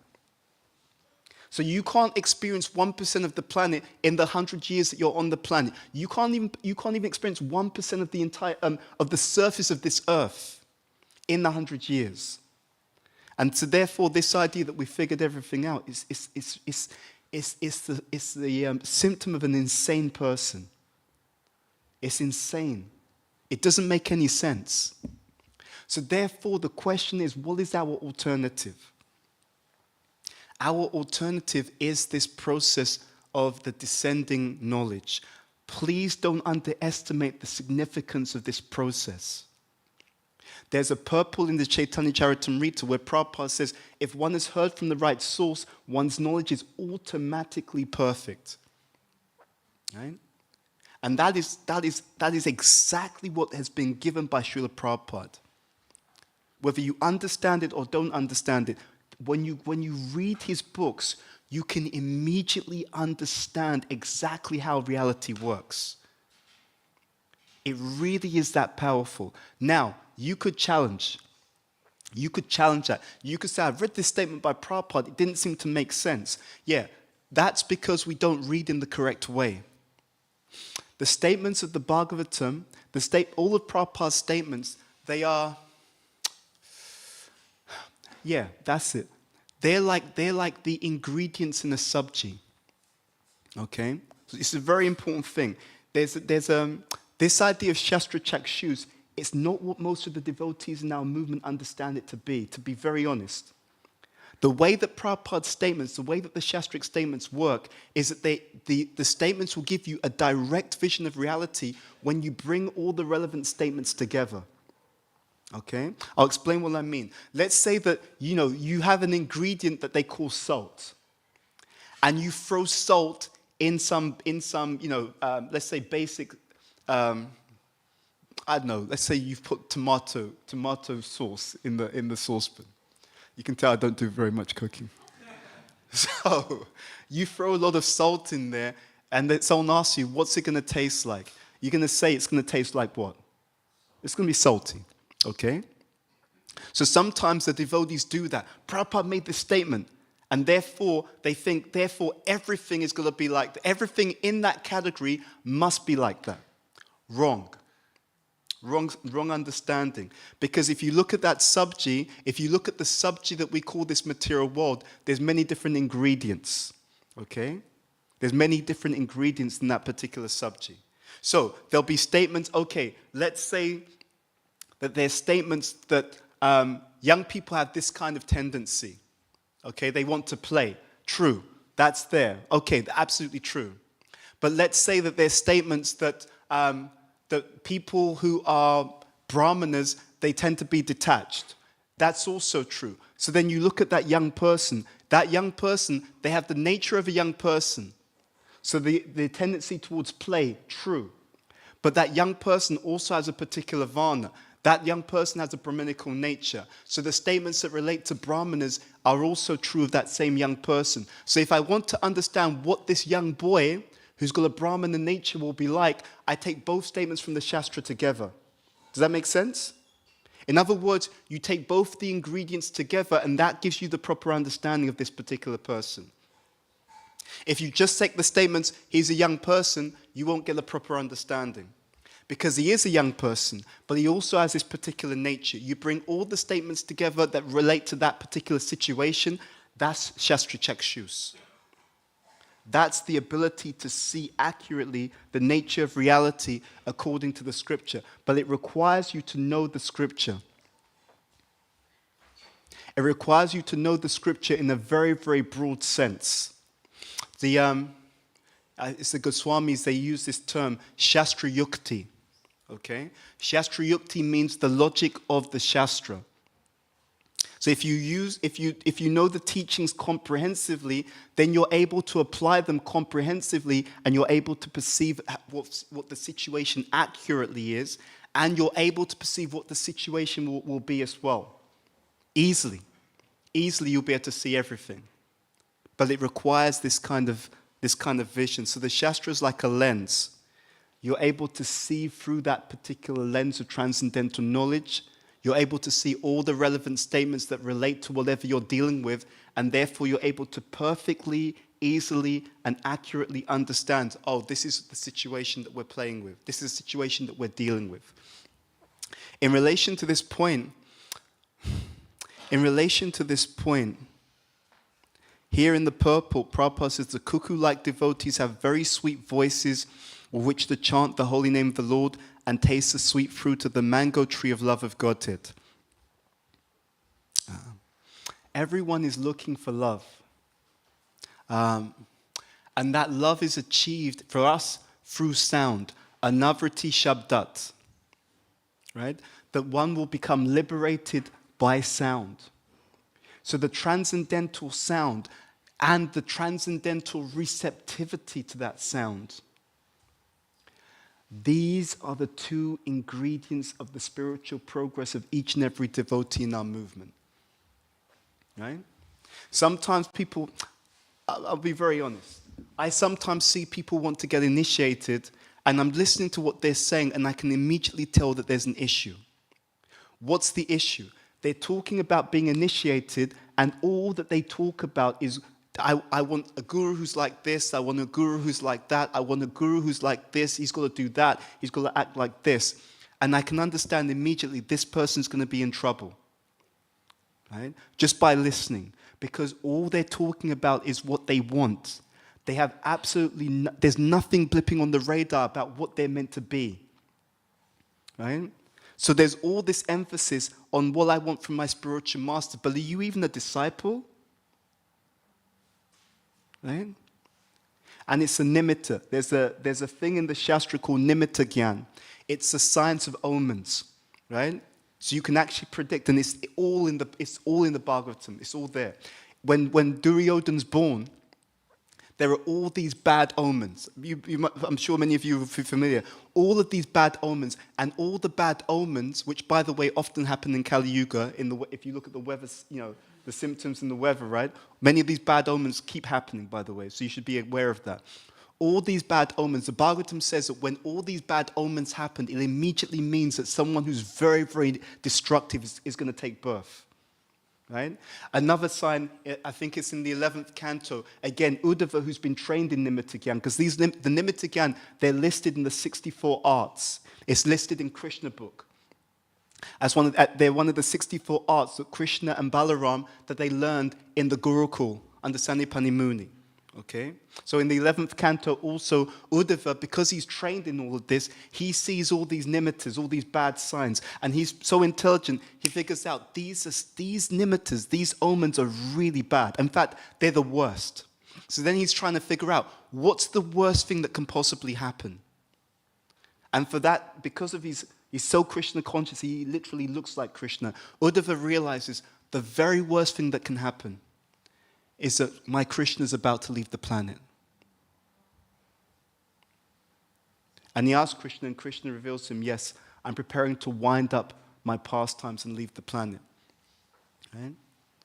So you can't experience 1% of the planet in the 100 years that you're on the planet. You can't even experience 1% of the entire of the surface of this earth in the 100 years. And so therefore, this idea that we figured everything out is the symptom of an insane person. It's insane. It doesn't make any sense. So therefore, the question is, what is our alternative? Our alternative is this process of the descending knowledge. Please don't underestimate the significance of this process. There's a purport in the Chaitanya Charitamrita where Prabhupada says, if one has heard from the right source, one's knowledge is automatically perfect. Right? And that is exactly what has been given by Srila Prabhupada. Whether you understand it or don't understand it, when you read his books, you can immediately understand exactly how reality works. It really is that powerful. Now, you could challenge that. You could say, I've read this statement by Prabhupada, it didn't seem to make sense. Yeah, that's because we don't read in the correct way. The statements of the Bhagavatam, all of Prabhupada's statements, they are, yeah, that's it. They're like the ingredients in a sabji. Okay? So it's a very important thing. There's this idea of Shastra Chakshus, it's not what most of the devotees in our movement understand it to be very honest. The way that Prabhupada's statements, the way that the Shastric statements work, is that the statements will give you a direct vision of reality when you bring all the relevant statements together. Okay? I'll explain what I mean. Let's say that, you have an ingredient that they call salt. And you throw salt in some let's say basic, I don't know, let's say you've put tomato sauce in the saucepan. You can tell I don't do very much cooking. So you throw a lot of salt in there, and then someone asks you, what's it going to taste like? You're going to say it's going to taste like what? It's going to be salty, okay? So sometimes the devotees do that. Prabhupada made this statement, and therefore they think, everything is going to be like that. Everything in that category must be like that. Wrong understanding. Because if you look at that sabji, if you look at the sabji that we call this material world, there's many different ingredients, okay? There's many different ingredients in that particular sabji. So there'll be statements, okay, let's say that there's statements that young people have this kind of tendency. Okay, they want to play. True, that's there. Okay, absolutely true. But let's say that there's statements that that people who are brahmanas, they tend to be detached. That's also true. So then you look at that young person. That young person, they have the nature of a young person. So the tendency towards play, true. But that young person also has a particular varna. That young person has a Brahminical nature. So the statements that relate to Brahmanas are also true of that same young person. So if I want to understand what this young boy who's got a Brahmana nature will be like, I take both statements from the Shastra together. Does that make sense? In other words, you take both the ingredients together and that gives you the proper understanding of this particular person. If you just take the statements, he's a young person, you won't get a proper understanding. Because he is a young person, but he also has this particular nature. You bring all the statements together that relate to that particular situation, that's Shastra Chakshus. That's the ability to see accurately the nature of reality according to the scripture. But it requires you to know the scripture. It requires you to know the scripture in a very, very broad sense. It's the Goswamis, they use this term, Shastra Yukti. Okay? Shastra Yukti means the logic of the Shastra. So if you know the teachings comprehensively, then you're able to apply them comprehensively and you're able to perceive what the situation accurately is, and you're able to perceive what the situation will be as well. Easily you'll be able to see everything. But it requires this kind of vision. So the Shastra is like a lens. You're able to see through that particular lens of transcendental knowledge. You're able to see all the relevant statements that relate to whatever you're dealing with, and therefore you're able to perfectly, easily, and accurately understand, oh, this is the situation that we're playing with. This is the situation that we're dealing with. In relation to this point, here in the purport, Prabhupada says the cuckoo-like devotees have very sweet voices with which to chant the holy name of the Lord and taste the sweet fruit of the mango tree of love of Godhead. Everyone is looking for love. And that love is achieved for us through sound. Anavriti Shabdat. Right? That one will become liberated by sound. So the transcendental sound and the transcendental receptivity to that sound. These are the two ingredients of the spiritual progress of each and every devotee in our movement. Right? Sometimes people, I'll be very honest, I sometimes see people want to get initiated and I'm listening to what they're saying and I can immediately tell that there's an issue. What's the issue? They're talking about being initiated and all that they talk about is I want a guru who's like this, I want a guru who's like that, I want a guru who's like this, he's got to do that, he's got to act like this. And I can understand immediately this person's going to be in trouble. Right? Just by listening. Because all they're talking about is what they want. They have absolutely, there's nothing blipping on the radar about what they're meant to be. Right? So there's all this emphasis on what I want from my spiritual master. But are you even a disciple? Right? And it's a nimitta. There's a thing in the Shastra called nimitta gyan. It's a science of omens, right? So you can actually predict, and it's all in the Bhagavatam. It's all there. When Duryodhana's born, there are all these bad omens. I'm sure many of you are familiar. All of these bad omens, and all the bad omens, which by the way often happen in Kali Yuga. If you look at the weather, the symptoms in the weather, right? Many of these bad omens keep happening, by the way, so you should be aware of that. All these bad omens, the Bhagavatam says that when all these bad omens happen, it immediately means that someone who's very, very destructive is going to take birth. Right? Another sign, I think it's in the 11th canto, again, Uddhava, who's been trained in Nimitta Gyan, because the Nimitta Gyan, they're listed in the 64 arts. It's listed in Krishna book. They're one of the 64 arts that Krishna and Balaram that they learned in the Gurukul under Sanipani Muni. Okay? So in the 11th canto also, Uddhava, because he's trained in all of this, he sees all these nimittas, all these bad signs, and he's so intelligent, he figures out these nimittas, these omens are really bad. In fact, they're the worst. So then he's trying to figure out, what's the worst thing that can possibly happen? And for that, because of he's so Krishna conscious, he literally looks like Krishna, Uddhava realizes the very worst thing that can happen is that my Krishna is about to leave the planet. And he asks Krishna, and Krishna reveals to him, yes, I'm preparing to wind up my pastimes and leave the planet. Right?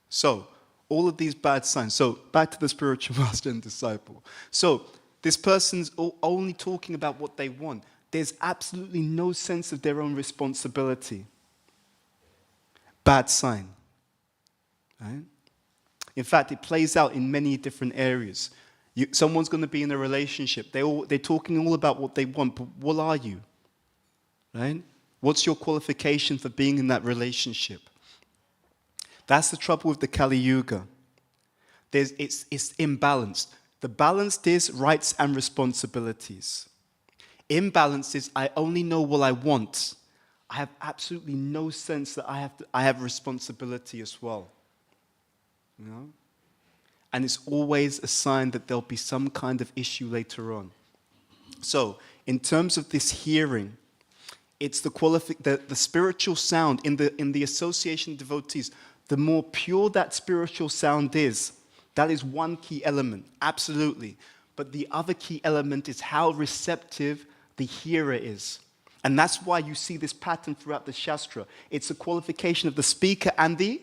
So, all of these bad signs. So, back to the spiritual master and disciple. So, this person's only talking about what they want. There's absolutely no sense of their own responsibility. Bad sign. Right? In fact, it plays out in many different areas. Someone's going to be in a relationship. They're talking all about what they want, but what are you? Right? What's your qualification for being in that relationship? That's the trouble with the Kali Yuga. It's imbalanced. The balanced is rights and responsibilities. Imbalanced is I only know what I want. I have absolutely no sense that I have responsibility as well. You know? And it's always a sign that there'll be some kind of issue later on. So, in terms of this hearing, it's the spiritual sound in the association of devotees. The more pure that spiritual sound is, that is one key element, absolutely. But the other key element is how receptive the hearer is. And that's why you see this pattern throughout the Shastra. It's a qualification of the speaker and the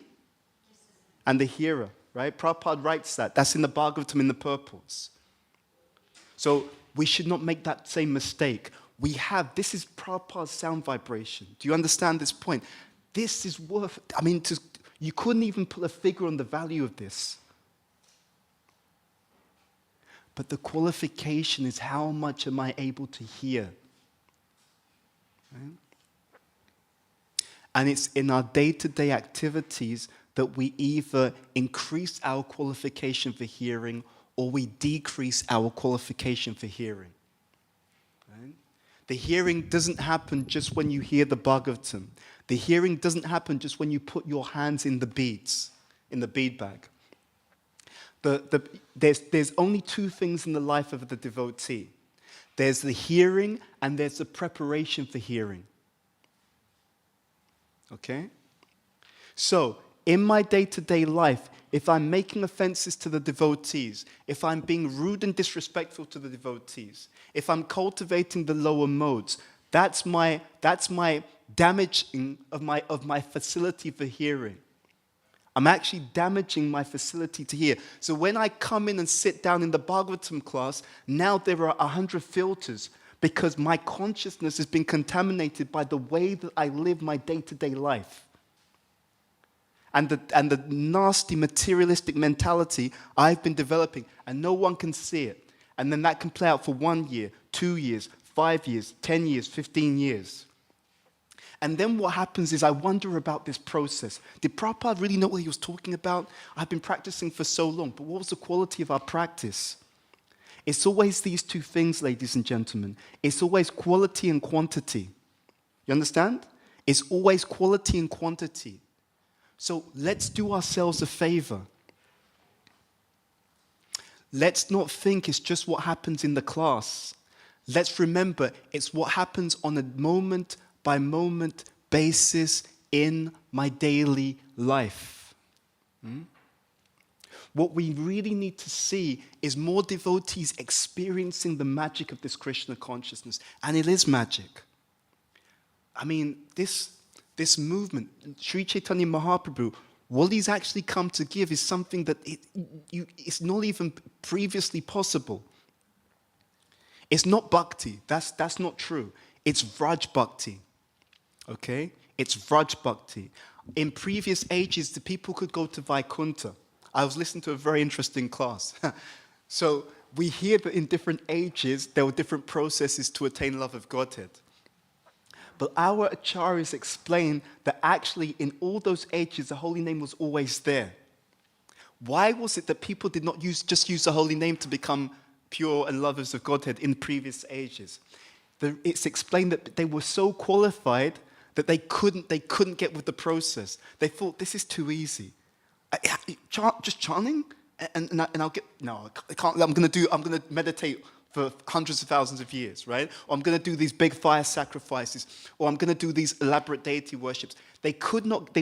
hearer, right? Prabhupada writes that. That's in the Bhagavatam in the purports. So we should not make that same mistake. This is Prabhupada's sound vibration. Do you understand this point? This is worth, you couldn't even put a figure on the value of this. But the qualification is how much am I able to hear? Right? And it's in our day-to-day activities that we either increase our qualification for hearing or we decrease our qualification for hearing. Right? The hearing doesn't happen just when you hear the Bhagavatam. The hearing doesn't happen just when you put your hands in the beads, in the bead bag. There's only two things in the life of the devotee. There's the hearing and there's the preparation for hearing. Okay? So, in my day-to-day life, if I'm making offenses to the devotees, if I'm being rude and disrespectful to the devotees, if I'm cultivating the lower modes, that's my damaging of my facility for hearing. I'm actually damaging my facility to hear. So when I come in and sit down in the Bhagavatam class, now there are 100 filters because my consciousness has been contaminated by the way that I live my day-to-day life. And the nasty materialistic mentality I've been developing, and no one can see it. And then that can play out for 1 year, 2 years, 5 years, 10 years, 15 years. And then what happens is I wonder about this process. Did Prabhupada really know what he was talking about? I've been practicing for so long, but what was the quality of our practice? It's always these two things, ladies and gentlemen. It's always quality and quantity. You understand? It's always quality and quantity. So let's do ourselves a favor. Let's not think it's just what happens in the class. Let's remember it's what happens on a moment-by-moment basis in my daily life. What we really need to see is more devotees experiencing the magic of this Krishna consciousness. And it is magic. This movement, Sri Chaitanya Mahaprabhu, what he's actually come to give is something that it's not even previously possible. It's not bhakti. That's not true. It's Vraj bhakti. Okay? It's Vraj bhakti. In previous ages, the people could go to Vaikuntha. I was listening to a very interesting class. So we hear that in different ages, there were different processes to attain love of Godhead. But our acharyas explain that actually in all those ages, the holy name was always there. Why was it that people did not just use the holy name to become pure and lovers of Godhead in previous ages? It's explained that they were so qualified that they couldn't get with the process. They thought, this is too easy. Just chanting, and I'll get, no, I can't. I'm going to meditate for hundreds of thousands of years, right? Or I'm going to do these big fire sacrifices, or I'm going to do these elaborate deity worships. They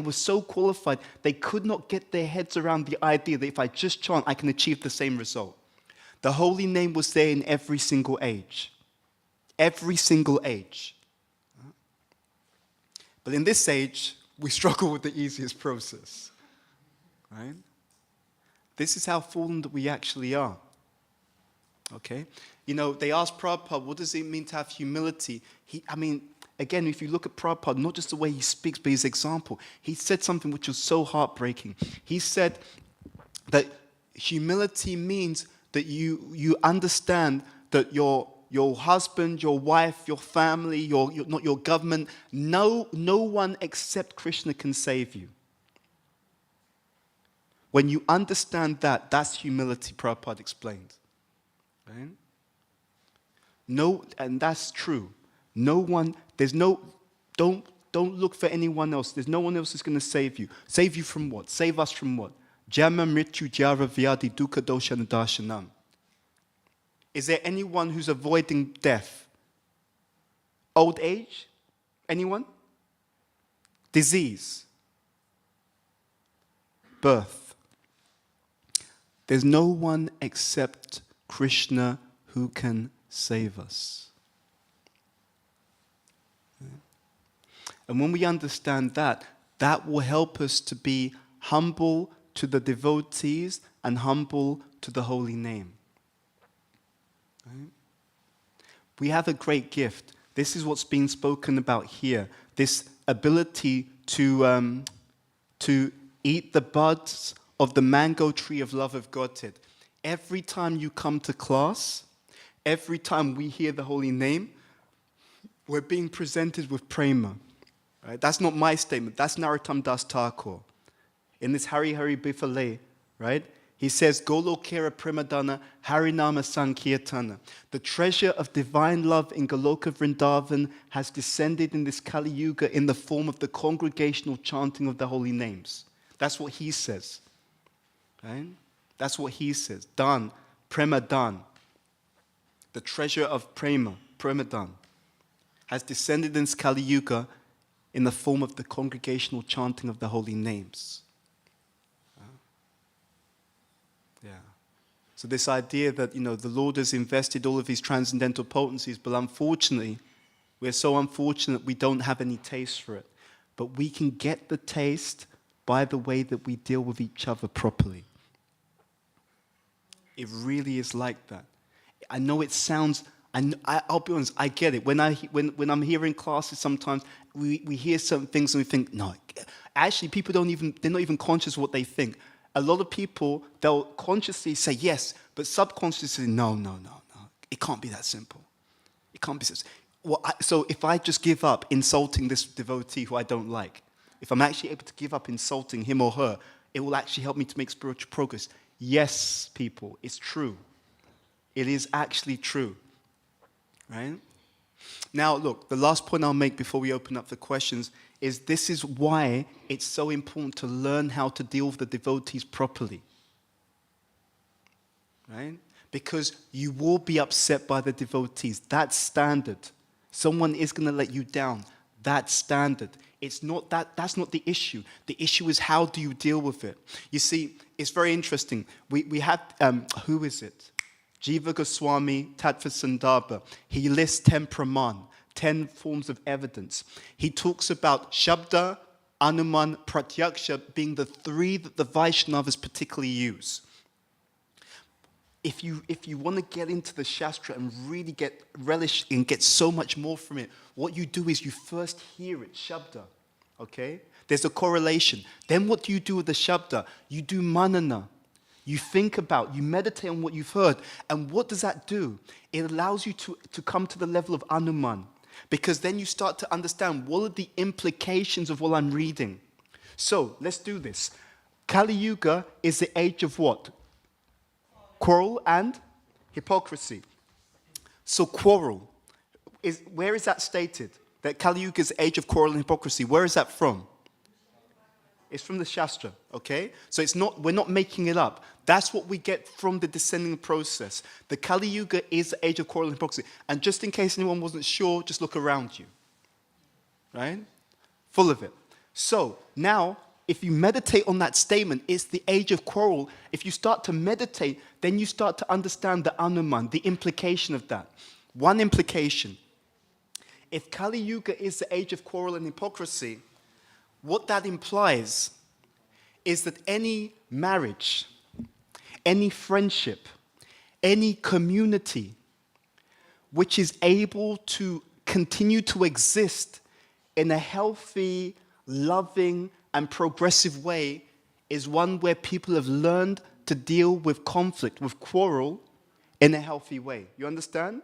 were so qualified, they could not get their heads around the idea that if I just chant, I can achieve the same result. The holy name was there in every single age. Every single age. But in this age, we struggle with the easiest process, right? This is how fallen that we actually are. Okay? You know, they asked Prabhupada, what does it mean to have humility? Again, if you look at Prabhupada, not just the way he speaks, but his example, he said something which was so heartbreaking. He said that humility means that you understand that your husband, your wife, your family, not your government, no one except Krishna can save you. When you understand that, that's humility, Prabhupada explained. Right? No, and that's true. Don't look for anyone else. There's no one else who's going to save you. Save you from what? Save us from what? Jama mrityu jara vyadi dukkha dosha darshanam. Is there anyone who's avoiding death? Old age? Anyone? Disease? Birth? There's no one except Krishna who can save us. And when we understand that, that will help us to be humble to the devotees and humble to the holy name. Right? We have a great gift. This is what's being spoken about here. This ability to eat the buds of the mango tree of love of Godhead. Every time you come to class, every time we hear the holy name, we're being presented with prema. Right? That's not my statement. That's Narottam Das Thakur. In this Hari Hari Bifale, right? He says, Golokera Premadana Harinama Sankirtana. The treasure of divine love in Goloka Vrindavan has descended in this Kali Yuga in the form of the congregational chanting of the holy names. That's what he says. Right? That's what he says. Dan, Premadan. The treasure of Premadan, has descended in this Kali Yuga in the form of the congregational chanting of the holy names. Yeah. So this idea that, the Lord has invested all of his transcendental potencies, but unfortunately, we're so unfortunate we don't have any taste for it. But we can get the taste by the way that we deal with each other properly. It really is like that. I know it sounds, I'll be honest, I get it. When I'm hearing classes sometimes, we hear certain things and we think, no. Actually, people they're not even conscious of what they think. A lot of people, they'll consciously say yes, but subconsciously say, no. It can't be that simple. It can't be so simple. So if I just give up insulting this devotee who I don't like, if I'm actually able to give up insulting him or her, it will actually help me to make spiritual progress. Yes, people, it's true. It is actually true. Right? Now, look, the last point I'll make before we open up the questions is this is why it's so important to learn how to deal with the devotees properly. Right? Because you will be upset by the devotees. That's standard. Someone is going to let you down. That's standard. It's not that's not the issue. The issue is how do you deal with it? You see, it's very interesting. We had, who is it? Jiva Goswami Tattva Sandarbha. He lists 10 praman, 10 forms of evidence. He talks about Shabda, Anuman, Pratyaksha being the 3 that the Vaishnavas particularly use. If you want to get into the Shastra and really get relish and get so much more from it, what you do is you first hear it, Shabda, okay? There's a correlation. Then what do you do with the Shabda? You do manana. You think about, you meditate on what you've heard. And what does that do? It allows you to come to the level of Anuman. Because then you start to understand what are the implications of what I'm reading. So, let's do this. Kali Yuga is the age of what? Quarrel and hypocrisy. So quarrel, where is that stated? That Kali Yuga is the age of quarrel and hypocrisy. Where is that from? It's from the Shastra, okay? So we're not making it up. That's what we get from the descending process. The Kali Yuga is the age of quarrel and hypocrisy. And just in case anyone wasn't sure, just look around you. Right? Full of it. So now, if you meditate on that statement, it's the age of quarrel. If you start to meditate, then you start to understand the anuman, the implication of that. One implication. If Kali Yuga is the age of quarrel and hypocrisy, what that implies is that any marriage, any friendship, any community which is able to continue to exist in a healthy, loving, and progressive way is one where people have learned to deal with conflict, with quarrel, in a healthy way. You understand?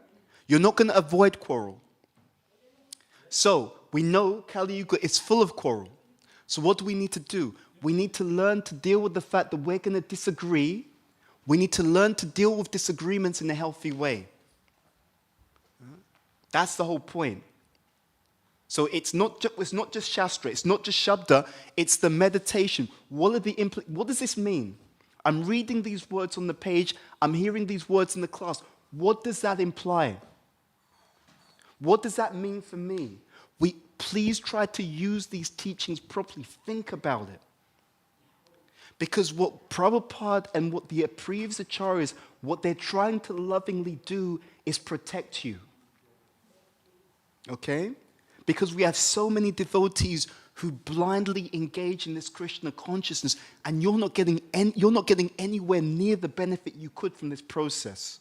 You're not going to avoid quarrel. So, we know Kali Yuga is full of quarrel. So what do we need to do? We need to learn to deal with the fact that we're going to disagree. We need to learn to deal with disagreements in a healthy way. That's the whole point. So it's not just Shastra, it's not just Shabda, it's the meditation. What does this mean? I'm reading these words on the page, I'm hearing these words in the class. What does that imply? What does that mean for me? Please try to use these teachings properly. Think about it. Because what Prabhupada and what the previous acharyas, what they're trying to lovingly do is protect you. Okay? Because we have so many devotees who blindly engage in this Krishna consciousness, and you're not getting anywhere near the benefit you could from this process.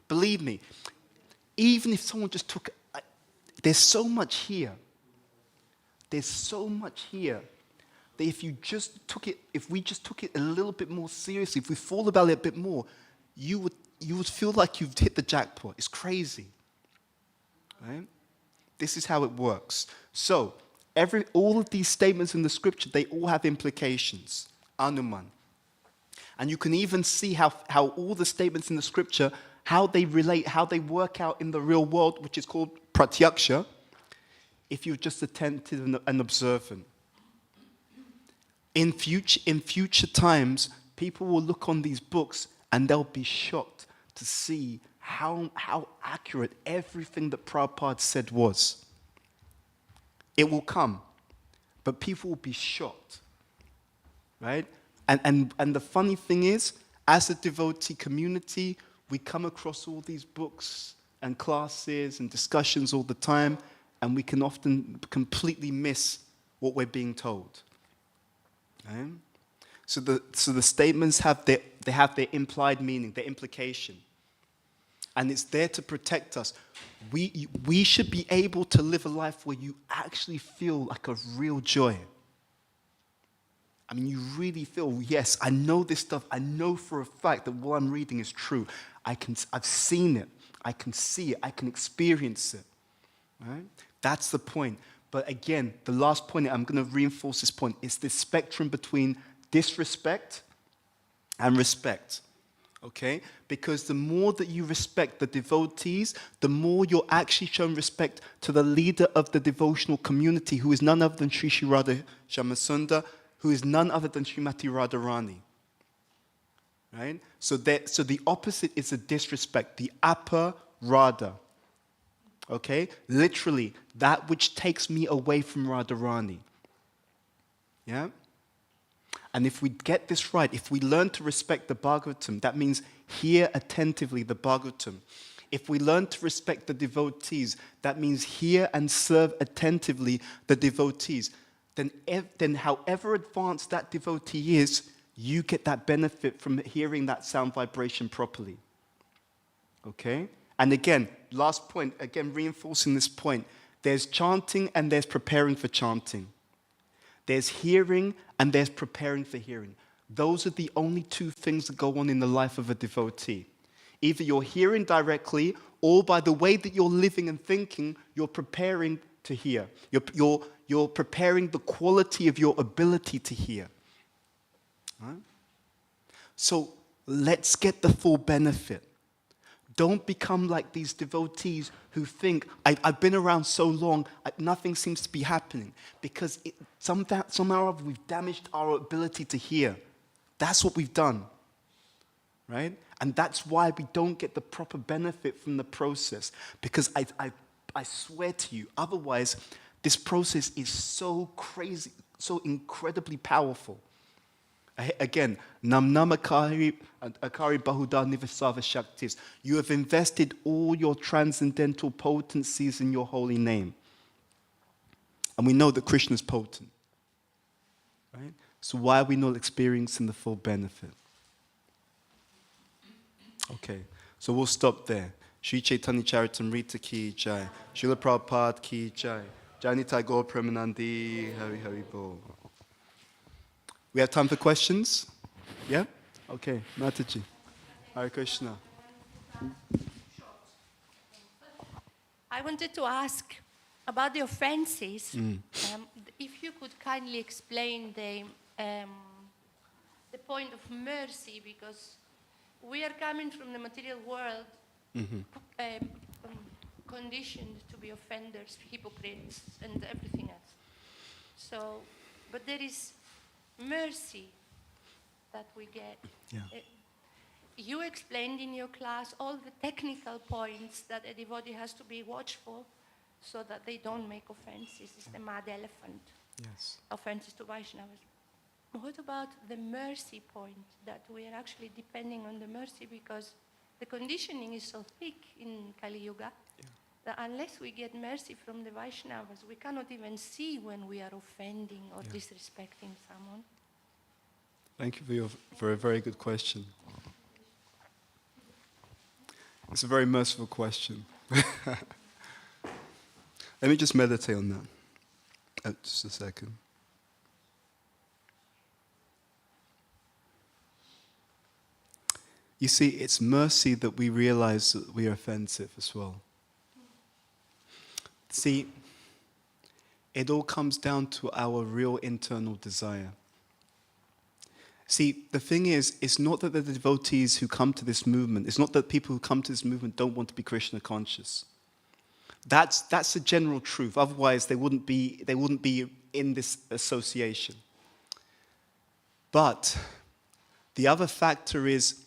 Believe me, even if someone just took, there's so much here. There's so much here that if we just took it a little bit more seriously, if we thought about it a bit more, you would feel like you've hit the jackpot. It's crazy. Right? This is how it works. So, all of these statements in the scripture, they all have implications. Anuman. And you can even see how all the statements in the scripture, how they relate, how they work out in the real world, which is called pratyaksha, if you're just attentive and observant. In future times, people will look on these books and they'll be shocked to see how accurate everything that Prabhupada said was. It will come, but people will be shocked, right? And the funny thing is, as a devotee community, we come across all these books and classes and discussions all the time, and we can often completely miss what we're being told. Right? So the statements have their implied meaning, their implication. And it's there to protect us. We should be able to live a life where you actually feel like a real joy. I mean, you really feel, yes, I know this stuff. I know for a fact that what I'm reading is true. I've seen it. I can see it. I can experience it. Right? That's the point. But again, the last point, I'm going to reinforce this point, is this spectrum between disrespect and respect. Okay? Because the more that you respect the devotees, the more you're actually showing respect to the leader of the devotional community, who is none other than Sri Sri Radha Shyamasundar, who is none other than Srimati Radharani. Right? So the opposite is the disrespect, the aparada. Okay? Literally, that which takes me away from Radharani. Yeah? And if we get this right, if we learn to respect the Bhagavatam, that means hear attentively the Bhagavatam. If we learn to respect the devotees, that means hear and serve attentively the devotees. Then however advanced that devotee is, you get that benefit from hearing that sound vibration properly. Okay? And again, last point, again reinforcing this point, there's chanting and there's preparing for chanting. There's hearing and there's preparing for hearing. Those are the only two things that go on in the life of a devotee. Either you're hearing directly, or by the way that you're living and thinking, you're preparing to hear. You're preparing the quality of your ability to hear. Right? So let's get the full benefit. Don't become like these devotees who think, I've been around so long, nothing seems to be happening. Because somehow we've damaged our ability to hear. That's what we've done. Right? And that's why we don't get the proper benefit from the process. Because I swear to you, otherwise, this process is so crazy, so incredibly powerful. Again, nam akari bahuda nivasava shaktis. You have invested all your transcendental potencies in your holy name. And we know that Krishna is potent. Right? So why are we not experiencing the full benefit? Okay, so we'll stop there. Sri Chaitanya Charitamrita ki jai. Srila Prabhupada ki jai. Jai Tagore Premanandi Hari Hari Bol. We have time for questions? Yeah? Okay, Mataji. Hare Krishna. I wanted to ask about the offenses. If you could kindly explain the point of mercy, because we are coming from the material world, conditioned to be offenders, hypocrites, and everything else. So, but there is mercy that we get. Yeah. You explained in your class all the technical points that a devotee has to be watchful so that they don't make offenses. It's the mad elephant. Yes. Offenses to Vaishnavas. What about the mercy point, that we are actually depending on the mercy because the conditioning is so thick in Kali Yuga that unless we get mercy from the Vaishnavas, we cannot even see when we are offending or disrespecting someone. Thank you for a very good question. It's a very merciful question. Let me just meditate on that. Just a second. You see, it's mercy that we realize that we are offensive as well. See, it all comes down to our real internal desire. See, the thing is, it's not that the devotees who come to this movement, it's not that people who come to this movement don't want to be Krishna conscious. That's the general truth. Otherwise, they wouldn't be in this association. But the other factor is,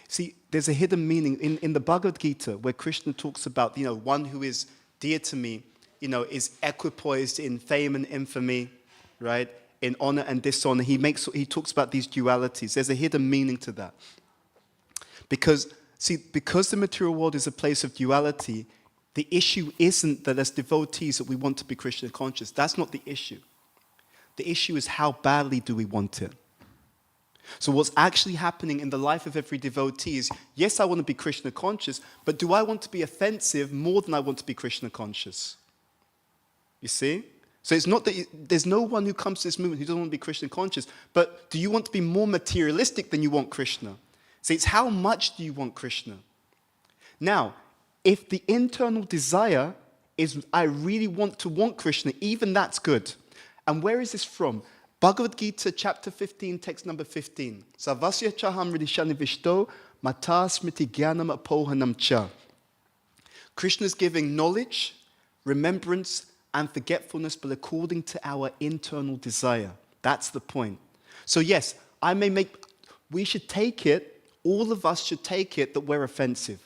see, there's a hidden meaning in the Bhagavad Gita where Krishna talks about, one who is dear to me, is equipoised in fame and infamy, right? In honor and dishonor. He talks about these dualities. There's a hidden meaning to that. Because the material world is a place of duality, the issue isn't that as devotees that we want to be Krishna conscious. That's not the issue. The issue is how badly do we want it. So what's actually happening in the life of every devotee is, yes, I want to be Krishna conscious, but do I want to be offensive more than I want to be Krishna conscious? You see? So it's not that there's no one who comes to this movement who doesn't want to be Krishna conscious, but do you want to be more materialistic than you want Krishna? See, it's how much do you want Krishna? Now, if the internal desire is, I really want Krishna, even that's good. And where is this from? Bhagavad Gita, chapter 15, text number 15. Sarvasya chaham ridishani vishto mata smriti jnanam apohanam cha. Krishna is giving knowledge, remembrance, and forgetfulness, but according to our internal desire. That's the point. So yes, we should take it, all of us should take it that we're offensive.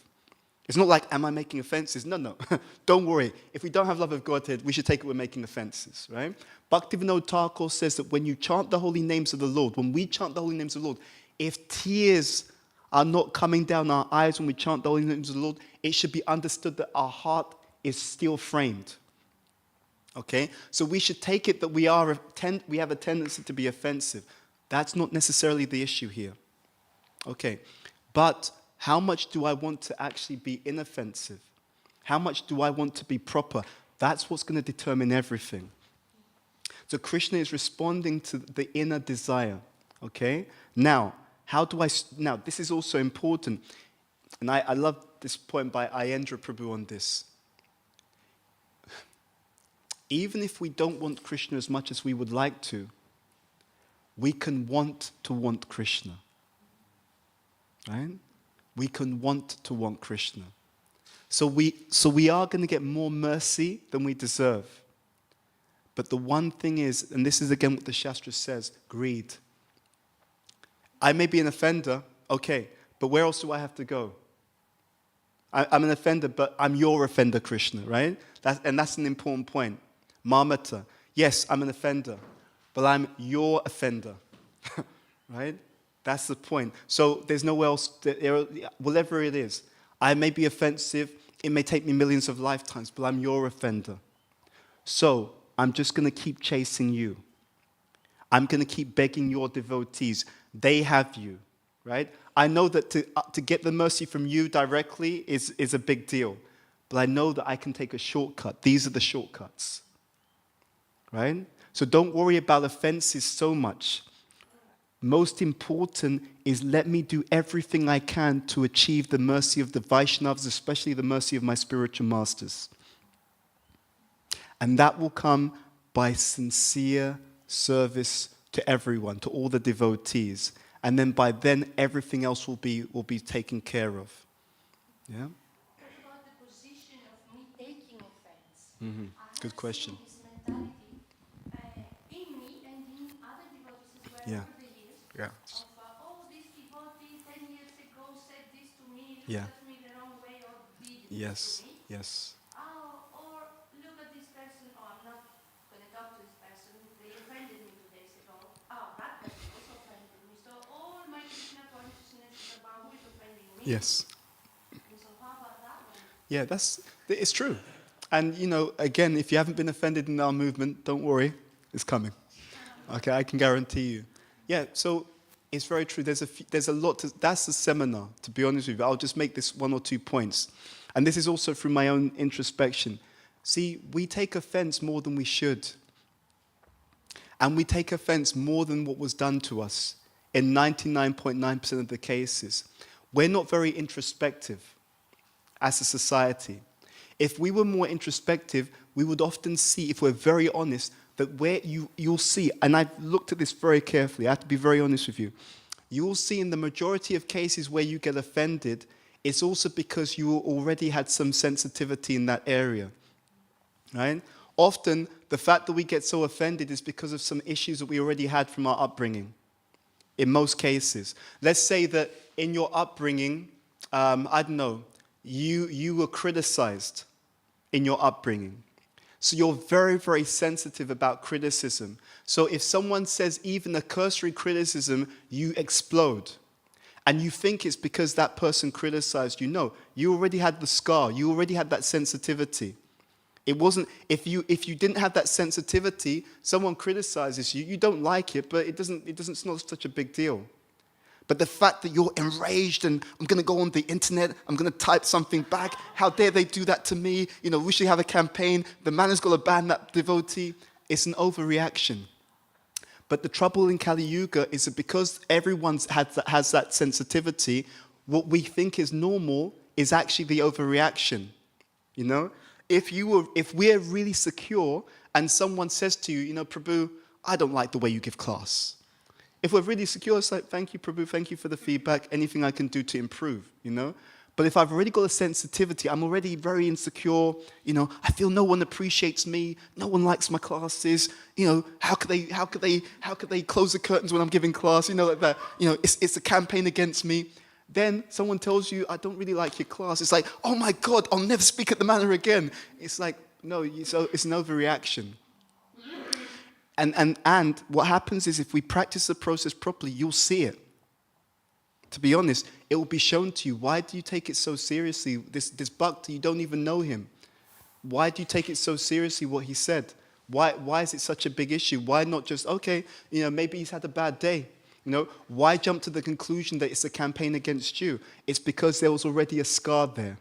It's not like, am I making offenses? No. Don't worry. If we don't have love of Godhead, we should take it we're making offenses, right? Bhaktivedanta Thakur says that when you chant the holy names of the Lord, when we chant the holy names of the Lord, if tears are not coming down our eyes when we chant the holy names of the Lord, it should be understood that our heart is still framed. Okay? So we should take it that we have a tendency to be offensive. That's not necessarily the issue here. Okay. But how much do I want to actually be inoffensive? How much do I want to be proper? That's what's going to determine everything. So Krishna is responding to the inner desire. Okay? Now, now this is also important. And I love this point by Ayendra Prabhu on this. Even if we don't want Krishna as much as we would like to, we can want to want Krishna. Right? We can want to want Krishna. So we are going to get more mercy than we deserve. But the one thing is, and this is again what the Shastra says, greed. I may be an offender, okay, but where else do I have to go? I'm an offender, but I'm your offender, Krishna, right? And that's an important point. Mamata. Yes, I'm an offender, but I'm your offender, right? That's the point. So there's nowhere else, whatever it is. I may be offensive, it may take me millions of lifetimes, but I'm your offender. So I'm just going to keep chasing you. I'm going to keep begging your devotees. They have you, right? I know that to get the mercy from you directly is a big deal. But I know that I can take a shortcut. These are the shortcuts, right? So don't worry about offenses so much. Most important is let me do everything I can to achieve the mercy of the Vaishnavas, especially the mercy of my spiritual masters. And that will come by sincere service to everyone, to all the devotees. And then by then, everything else will be taken care of. Yeah? What about the position of me taking offense? Mm-hmm. Good question. I have seen this mentality in me and in other devotees as well Yeah. over the years. Yeah. Of, this devotee 10 years ago said this to me, looked Yeah. at me the wrong way or did this Yes. to me. Yes. Or look at this person, I'm not going to talk to this person, they offended me 2 days ago. That person also offended me. So all my Krishna consciousness is about who is offending me. Yes. And so how about that one? Yeah, it's true. And, again, if you haven't been offended in our movement, don't worry, it's coming. Okay, I can guarantee you. Yeah, so it's very true. There's a lot that's the seminar, to be honest with you. I'll just make this 1 or 2 points. And this is also through my own introspection. See, we take offense more than we should. And we take offense more than what was done to us in 99.9% of the cases. We're not very introspective as a society. If we were more introspective, we would often see, if we're very honest, that where you'll see, and I've looked at this very carefully, I have to be very honest with you, you will see in the majority of cases where you get offended, it's also because you already had some sensitivity in that area, right? Often, the fact that we get so offended is because of some issues that we already had from our upbringing, in most cases. Let's say that in your upbringing, I don't know, you were criticized in your upbringing. So you're very, very sensitive about criticism. So if someone says even a cursory criticism, you explode. And you think it's because that person criticized you. No, you already had the scar. You already had that sensitivity. It wasn't, if you didn't have that sensitivity, someone criticizes you, you don't like it, but it's not such a big deal. But the fact that you're enraged and I'm going to go on the internet, I'm going to type something back, how dare they do that to me? We should have a campaign, the man has got to ban that devotee. It's an overreaction. But the trouble in Kali Yuga is that because everyone has that sensitivity, what we think is normal is actually the overreaction. If we're really secure and someone says to you, Prabhu, I don't like the way you give class. If we're really secure, it's like, thank you, Prabhu, thank you for the feedback, anything I can do to improve, But if I've already got a sensitivity, I'm already very insecure, I feel no one appreciates me, no one likes my classes, how could they close the curtains when I'm giving class, like that, it's a campaign against me. Then someone tells you, I don't really like your class. It's like, oh my God, I'll never speak at the manor again. It's like, no, so it's an overreaction. And what happens is if we practice the process properly, you'll see it. To be honest, it will be shown to you. Why do you take it so seriously? This bhakta, you don't even know him. Why do you take it so seriously what he said? Why is it such a big issue? Why not just, okay, maybe he's had a bad day. Why jump to the conclusion that it's a campaign against you? It's because there was already a scar there,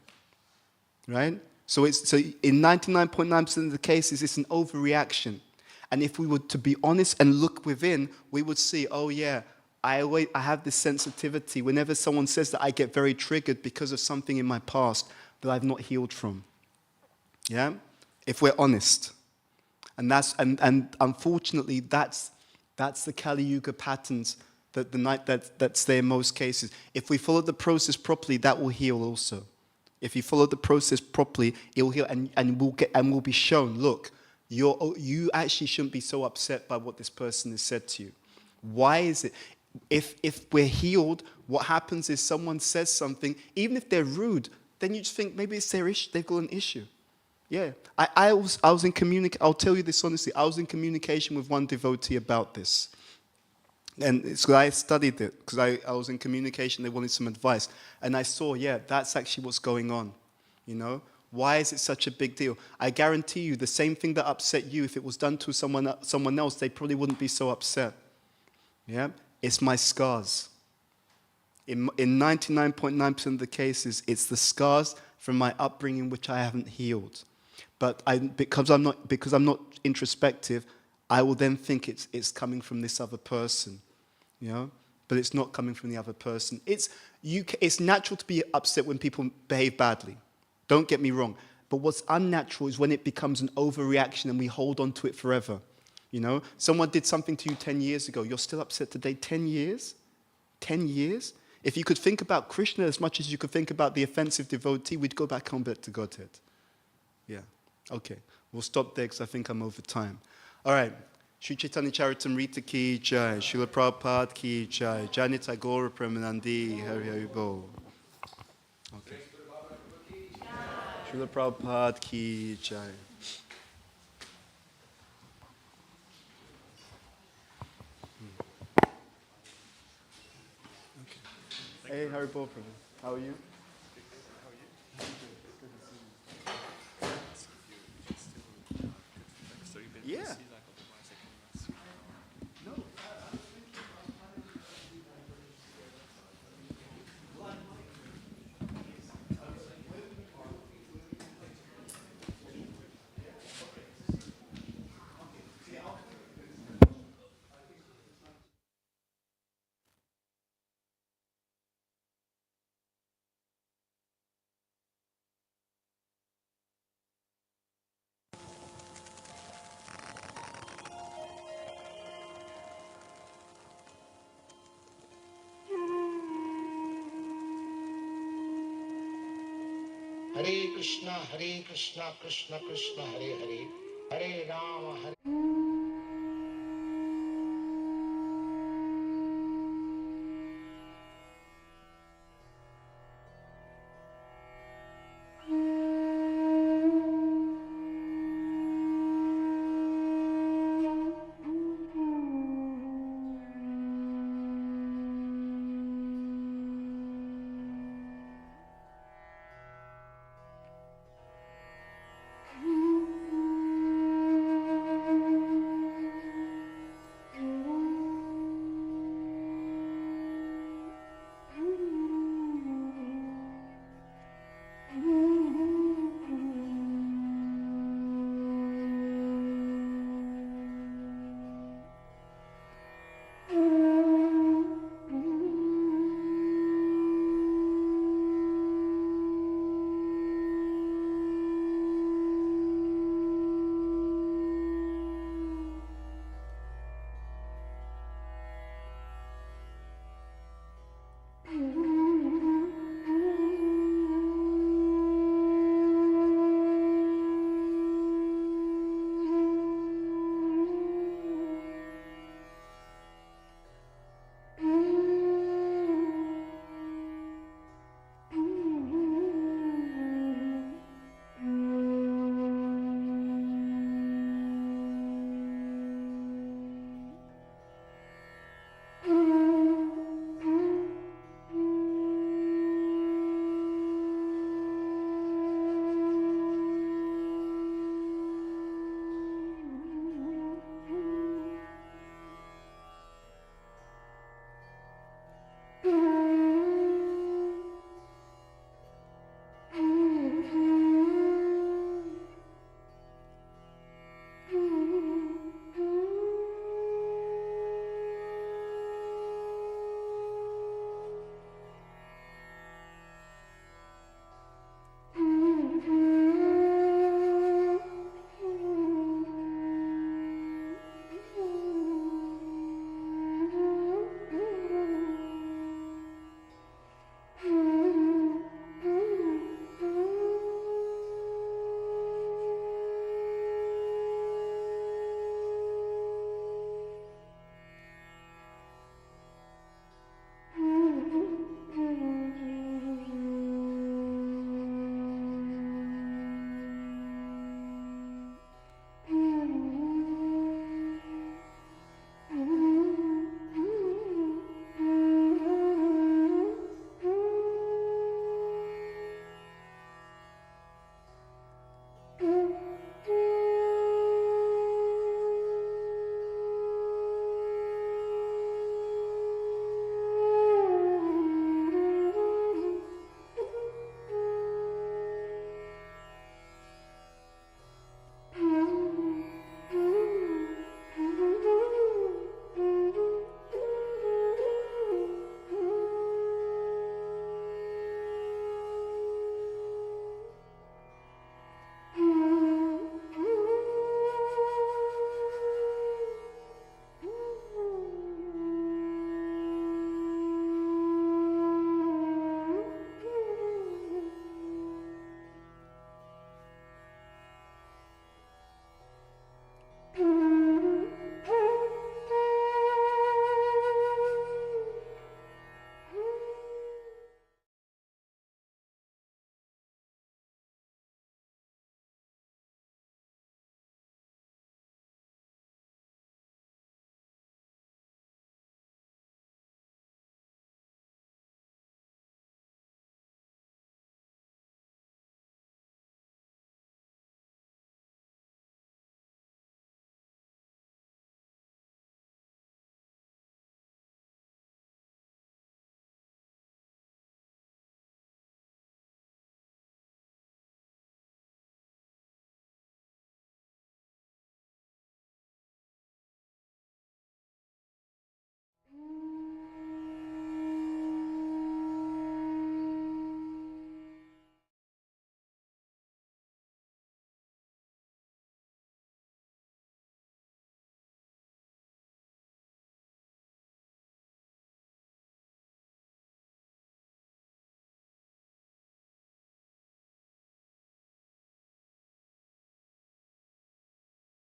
right? So in 99.9% of the cases, it's an overreaction. And if we were to be honest and look within, we would see, oh yeah, I have this sensitivity. Whenever someone says that, I get very triggered because of something in my past that I've not healed from. Yeah? If we're honest. And unfortunately, that's That's the Kali Yuga patterns that's there in most cases. If we follow the process properly, that will heal also. If you follow the process properly, it will heal, and we'll be shown, look, you actually shouldn't be so upset by what this person has said to you. Why is it? If we're healed, what happens is someone says something, even if they're rude, then you just think maybe it's their issue, they've got an issue. Yeah, I was in communication. I'll tell you this honestly. I was in communication with one devotee about this. And so I studied it because I was in communication. They wanted some advice. And I saw, yeah, that's actually what's going on. You know? Why is it such a big deal? I guarantee you the same thing that upset you, if it was done to someone else, they probably wouldn't be so upset. Yeah? It's my scars. In 99.9% of the cases, it's the scars from my upbringing which I haven't healed. But because I'm not introspective, I will then think it's coming from this other person, you know. But it's not coming from the other person. It's natural to be upset when people behave badly. Don't get me wrong. But what's unnatural is when it becomes an overreaction and we hold on to it forever. You know, someone did something to you 10 years ago. You're still upset today. 10 years? 10 years? If you could think about Krishna as much as you could think about the offensive devotee, we'd go back home back to Godhead. Yeah. Okay, we'll stop there because I think I'm over time. All right. Sri Chaitanya Charitamrita ki jai, Srila Prabhupada ki jai, Jai Tagore Premanandi, Hari Hari Bol. Okay. Srila Prabhupada ki jai. Okay. Hey, Hari Bol Prabhu. How are you? Yeah. Hare Krishna, Krishna Krishna, Hare Hare, Hare Rama, Hare